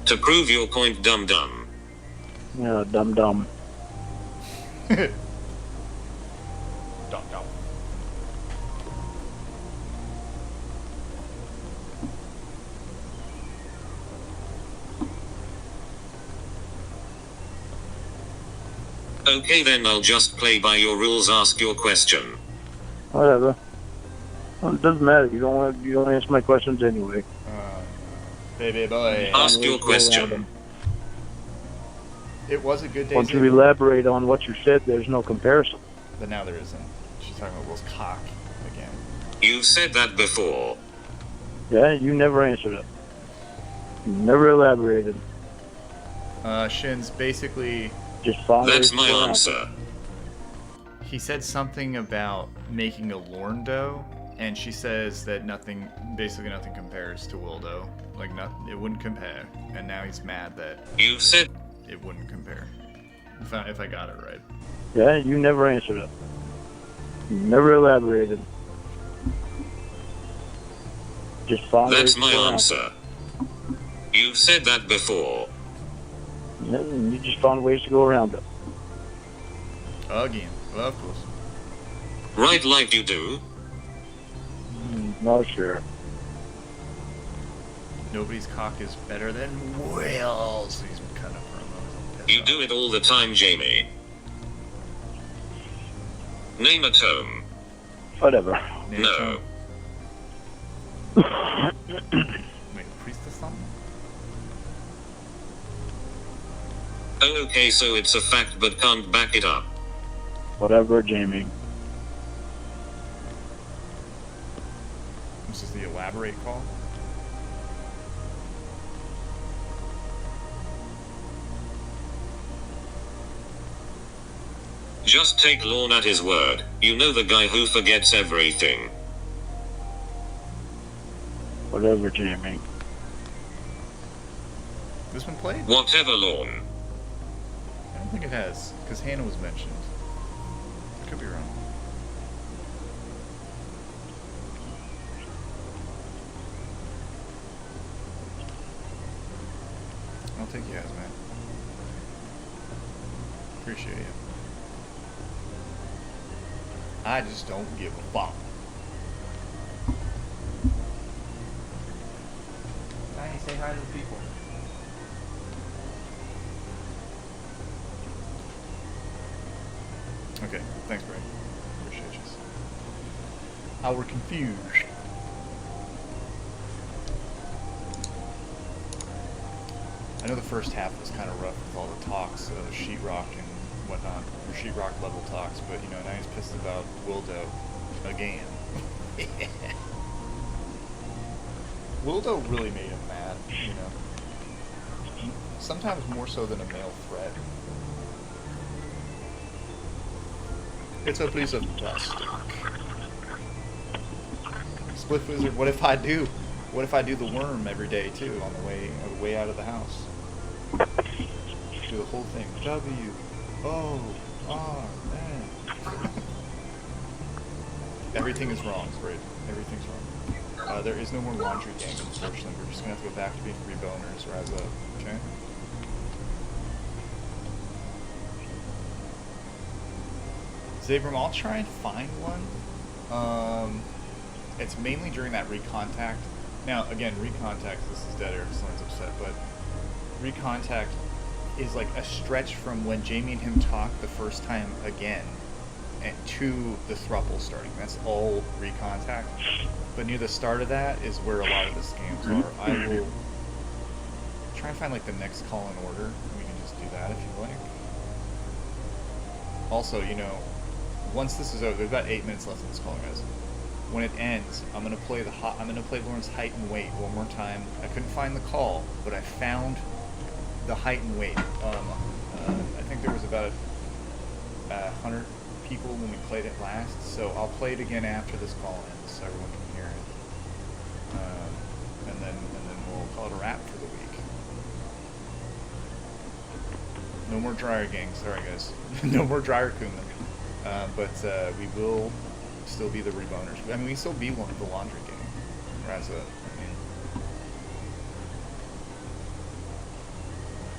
To prove your point, dum-dum. Yeah, dumb. Dumb. Okay, then I'll just play by your rules, ask your question. Whatever. Well, it doesn't matter. You don't answer my questions anyway. Baby boy. Ask your question. It was a good day. Once you elaborate on what you said, there's no comparison. But now there isn't. She's talking about Will's cock again. You've said that before. Yeah, you never answered it. You never elaborated. Shin's basically... Just followed. That's my answer. He said something about making a Lorne dough, and she says that basically nothing compares to Will dough. Like, it wouldn't compare. And now he's mad that You've said it wouldn't compare. If I got it right. Yeah, you never answered it. You never elaborated. Just followed. that's my answer. You've said that before. Yeah, and you just found ways to go around it. Again. Well, of course. Right, like you do. Not sure. Nobody's cock is better than Will's. He's kind of promos. You do it all the time, Jamie. Name a tone. Whatever. No. Wait, Oh, okay, so it's a fact but can't back it up. Whatever, Jamie. This is the elaborate call. Just take Lorne at his word. You know the guy who forgets everything. Whatever, Jamie. This one played? Whatever, Lorne. I don't think it has, because Hannah was mentioned. I could be wrong. I'll take you guys, man. Appreciate you. I just don't give a fuck. Tiny, say hi to the people. Okay, thanks, Brad. Appreciate you. I were confused. I know the first half was kind of rough with all the talks, sheetrock and whatnot, or sheetrock level talks, but you know, now he's pissed about Wildo again. Wildo really made him mad, you know. Sometimes more so than a male threat. It's a piece of plastic. Split Wizard, what if I do? What if I do the worm every day too on the way out of the house? Do the whole thing. W-O-R-M. Everything is wrong, Fred. Everything's wrong. There is no more laundry gang, unfortunately. We're just gonna have to go back to being 3 boners. Rise up, okay? Zabram, I'll try and find one. It's mainly during that recontact. Now, again, recontact, this is dead air, someone's upset, but recontact is like a stretch from when Jamie and him talked the first time again and to the throuple starting. That's all recontact. But near the start of that is where a lot of the scams are. I will try and find like the next call in order, and we can just do that if you like. Also, you know, once this is over, there's about 8 minutes left in this call, guys. When it ends, I'm gonna play Lauren's height and weight one more time. I couldn't find the call, but I found the height and weight. I think there was about 100 people when we played it last, so I'll play it again after this call ends, so everyone can hear it. And then we'll call it a wrap for the week. No more dryer gang, sorry guys. No more dryer Kuma. But we will still be the reboners. I mean, we still be one of the laundry gang. Raza, I mean.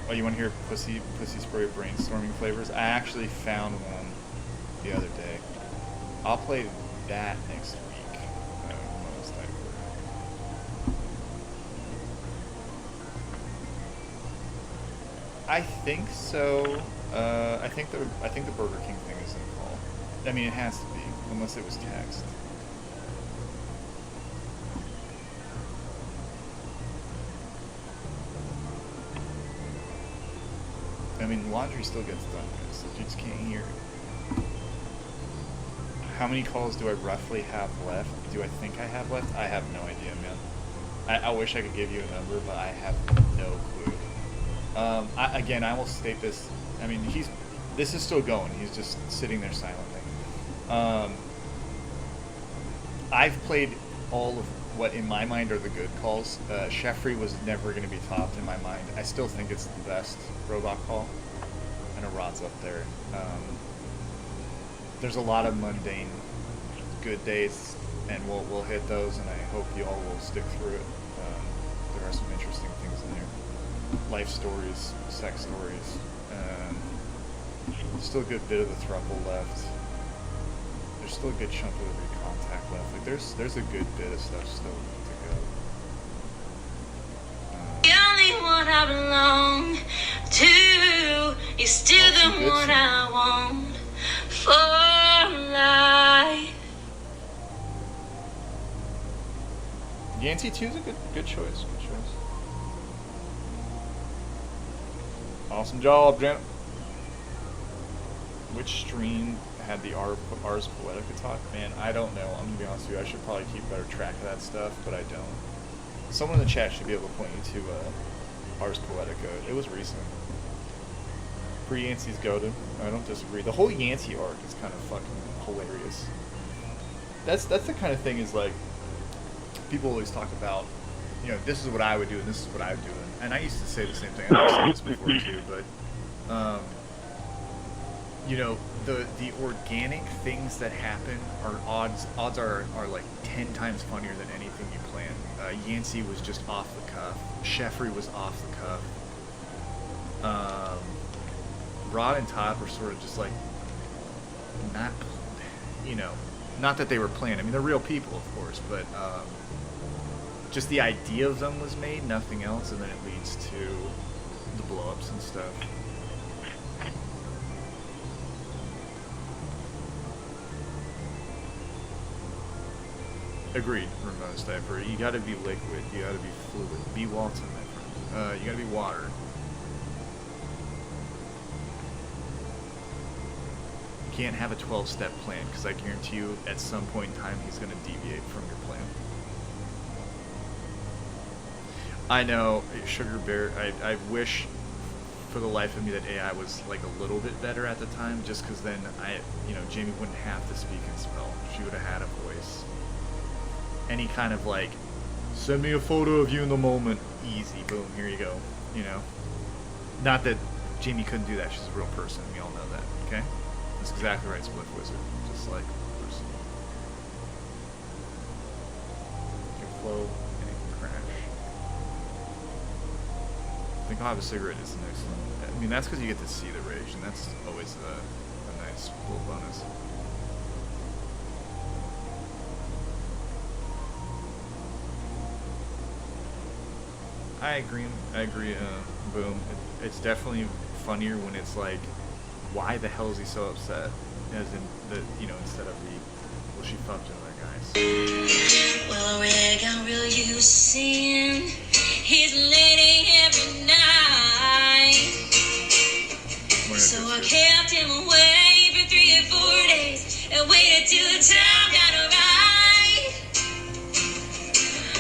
Oh, you want to hear pussy spray brainstorming flavors? I actually found one the other day. I'll play that next week. Most likely. I think so. I think the Burger King thing is in the call. I mean, it has to be, unless it was text. I mean, laundry still gets done, guys. You just can't hear it. How many calls do I roughly have left? Do I think I have left? I have no idea, man. I wish I could give you a number, but I have no clue. Again, I will state this. I mean, this is still going. He's just sitting there silently. I've played all of what in my mind are the good calls. Sheffrey was never going to be topped in my mind. I still think it's the best robot call. I know Rod's up there. There's a lot of mundane good days, and we'll hit those, and I hope you all will stick through it. There are some interesting things in there. Life stories, sex stories. Still a good bit of the throuple left. There's still a good chunk of the recontact left. Like there's a good bit of stuff still to go. The only one I belong to is still the one I want for life. Yancy 2 is a good choice. Good choice. Awesome job, Janet. Which stream had the Ars Poetica talk? Man, I don't know. I'm gonna be honest with you. I should probably keep better track of that stuff, but I don't. Someone in the chat should be able to point you to Ars Poetica. It was recent. Free Yancey's goated. I don't disagree. The whole Yancey arc is kind of fucking hilarious. That's the kind of thing is like people always talk about, you know, this is what I would do and this is what I would do, and I used to say the same thing. I've said this before too, but you know, the organic things that happen are odds are like 10 times funnier than anything you plan. Yancey was just off the cuff. Sheffrey was off the cuff. Rod and Todd were sort of just like not, you know, not that they were planned. I mean, they're real people, of course, but just the idea of them was made, nothing else, and then it leads to the blow-ups and stuff. Agreed, Ramon Stiper. You gotta be liquid, you gotta be fluid. Be Walton, my friend. You gotta be water. You can't have a 12-step plan, because I guarantee you, at some point in time, he's gonna deviate from your plan. I know, Sugar Bear, I wish for the life of me that AI was like a little bit better at the time, just because then Jamie wouldn't have to speak and spell. She would have had a voice. Any kind of like, send me a photo of you in the moment, easy, boom, here you go, you know? Not that Jamie couldn't do that, she's a real person, we all know that, okay? That's exactly right, Split Wizard, just like a person. You can flow and it can crash. I think I'll have a cigarette is the next one. I mean, that's because you get to see the rage, and that's always a nice little bonus. I agree, Boom. It's definitely funnier when it's like, why the hell is he so upset? As in, instead of the, well, she fucked another guy. Well, Rick, I'm real used to seeing his lady every night. So I kept him away for 3 or 4 days and waited till the time got right.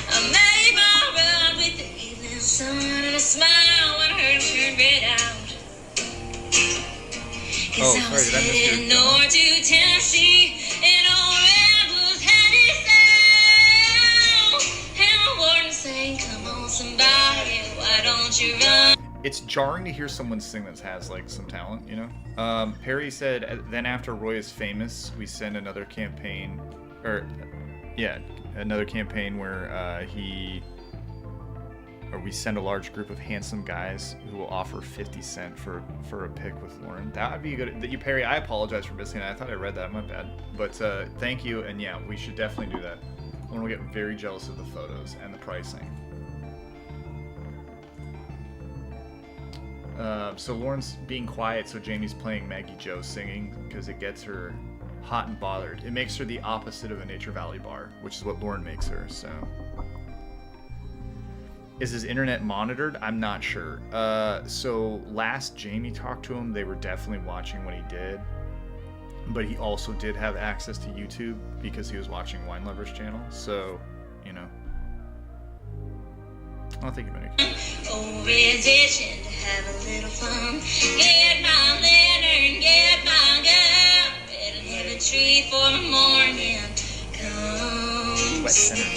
I made my run with the evening sun and a smile when I heard him turn red out. Cause I was headed north to Tennessee and old Rebels had his sound. And the warden saying, come on somebody, why don't you run? It's jarring to hear someone sing that has like some talent, you know? Perry said, then after Roy is famous, we send another campaign, another campaign where we send a large group of handsome guys who will offer 50 cents for a pic with Lauren. That would be good. Perry, I apologize for missing that. I thought I read that, my bad. But thank you, and yeah, we should definitely do that. Lauren will get very jealous of the photos and the pricing. So Lauren's being quiet, so Jamie's playing Maggie Joe singing because it gets her hot and bothered. It makes her the opposite of a Nature Valley bar, which is what Lauren makes her, so. Is his internet monitored? I'm not sure. So last Jamie talked to him, they were definitely watching what he did, but he also did have access to YouTube because he was watching Wine Lovers channel, so, you know. Oh, thank you, Minnie. Oh, rendition to have a little fun. Get my lantern, get my gun. Better hit a tree for the morning comes. Wet center.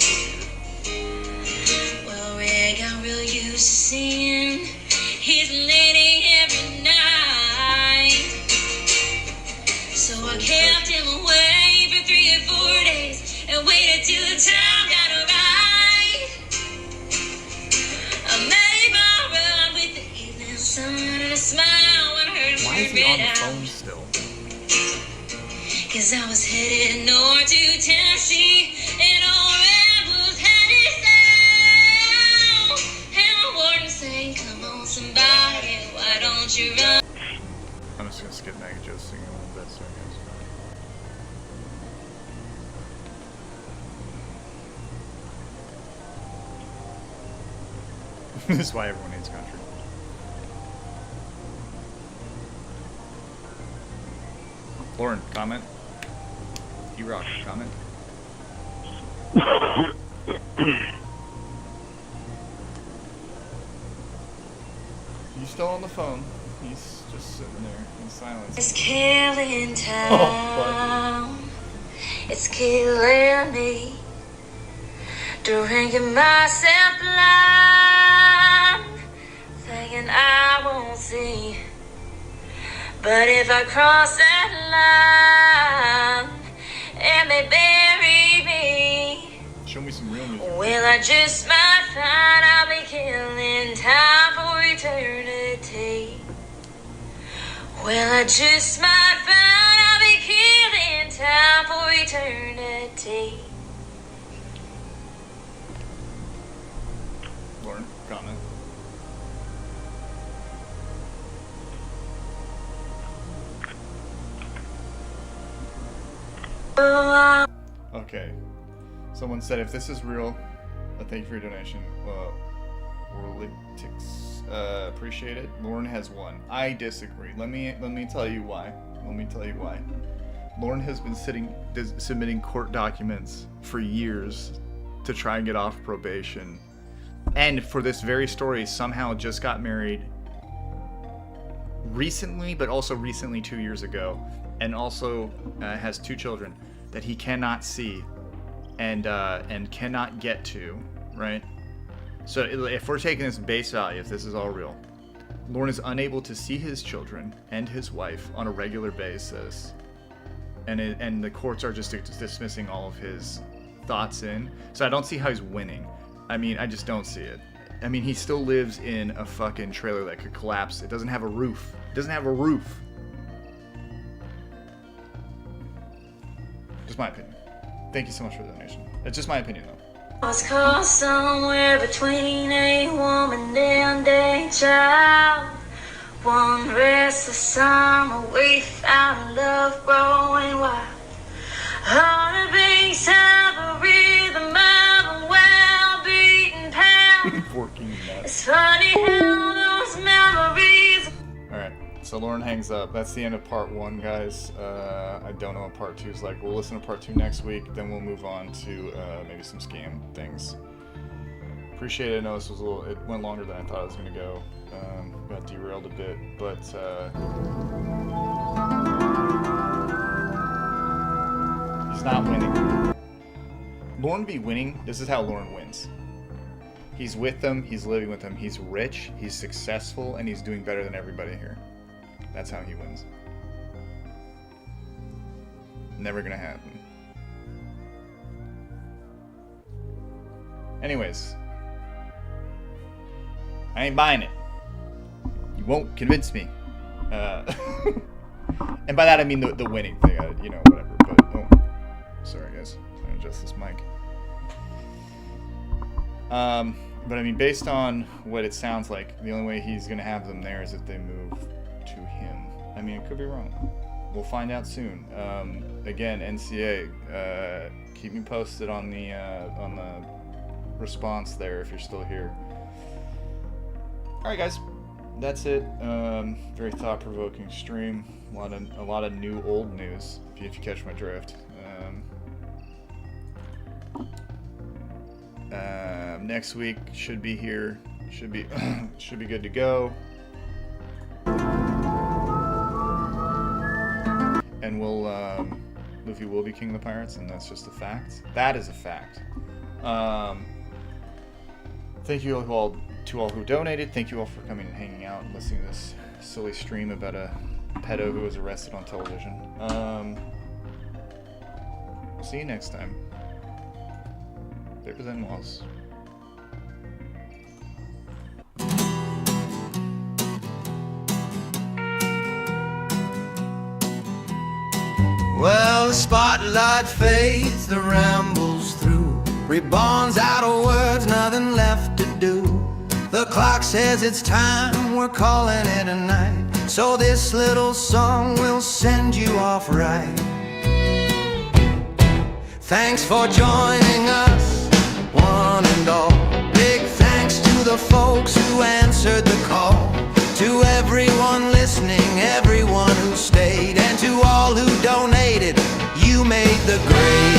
Well, Rick, I'm real used to seeing his lady every night. So I kept him away for 3 or 4 days and waited till the time got right. I made my run with the evening sun and a smile when I heard him Why is he on the out. phone still? Cause I was headed north to Tennessee and old Rebels had his sound. And the warden saying, come on somebody, why don't you run? I'm just gonna skip Maggie Joe singing a little bit, sorry guys. This is why everyone hates country. Lauren, comment. E-Rock, comment. He's still on the phone. He's just sitting there in silence. It's killing time. Oh, It's killing me. Drinking myself blind, thinking I won't see. But if I cross that line and they bury me, show me some real music. well, I just might find I'll be killing time for eternity. Well, I just might find I'll be killing time for eternity. Lauren, comment. Okay. Someone said if this is real, thank you for your donation. Orlytics, appreciate it. Lauren has won. I disagree. Let me tell you why. Lauren has been submitting court documents for years to try and get off probation, and for this very story, somehow just got married recently, but also recently 2 years ago, and also has 2 children that he cannot see and cannot get to, right? So if we're taking this base value, if this is all real, Lauren is unable to see his children and his wife on a regular basis, and the courts are just dismissing all of his thoughts in. So I don't see how he's winning. I mean, I just don't see it. I mean, he still lives in a fucking trailer that could collapse. It doesn't have a roof. Just my opinion. Thank you so much for the donation. It's just my opinion, though. I was caught somewhere between a woman and a child. One restless summer we found love growing wild. On a big cyber rhythm of a well-beaten pound. Working nuts. It's funny how those memories. Alright, so Lauren hangs up. That's the end of part 1, guys. I don't know what part 2 is like. We'll listen to part 2 next week, then we'll move on to maybe some scam things. Appreciate it. I know this was it went longer than I thought it was going to go. Got derailed a bit, but he's not winning. Lauren be winning. This is how Lauren wins. He's with them, he's living with them, he's rich, he's successful, and he's doing better than everybody here. That's how he wins. Never gonna happen. Anyways, I ain't buying it. You won't convince me. And by that I mean the winning thing, whatever. But sorry guys, I'm gonna adjust this mic. But I mean, based on what it sounds like, the only way he's gonna have them there is if they move to him. I mean, it could be wrong. We'll find out soon. Again, NCA, keep me posted on the response there if you're still here. All right, guys, that's it. Very thought-provoking stream. A lot of new old news. If you catch my drift. Next week should be here. Should be good to go. And Luffy will be king of the pirates, and that's just a fact. That is a fact. Thank you all to all who donated. Thank you all for coming and hanging out and listening to this silly stream about a pedo who was arrested on television. We'll see you next time. Papers and walls. Well, the spotlight fades, the rambles through. Reborn's out of words, nothing left to do. The clock says it's time, we're calling it a night. So this little song will send you off right. Thanks for joining us, one and all. Big thanks to the folks who answered the call. To everyone listening, everyone who stayed, and to all who the grave.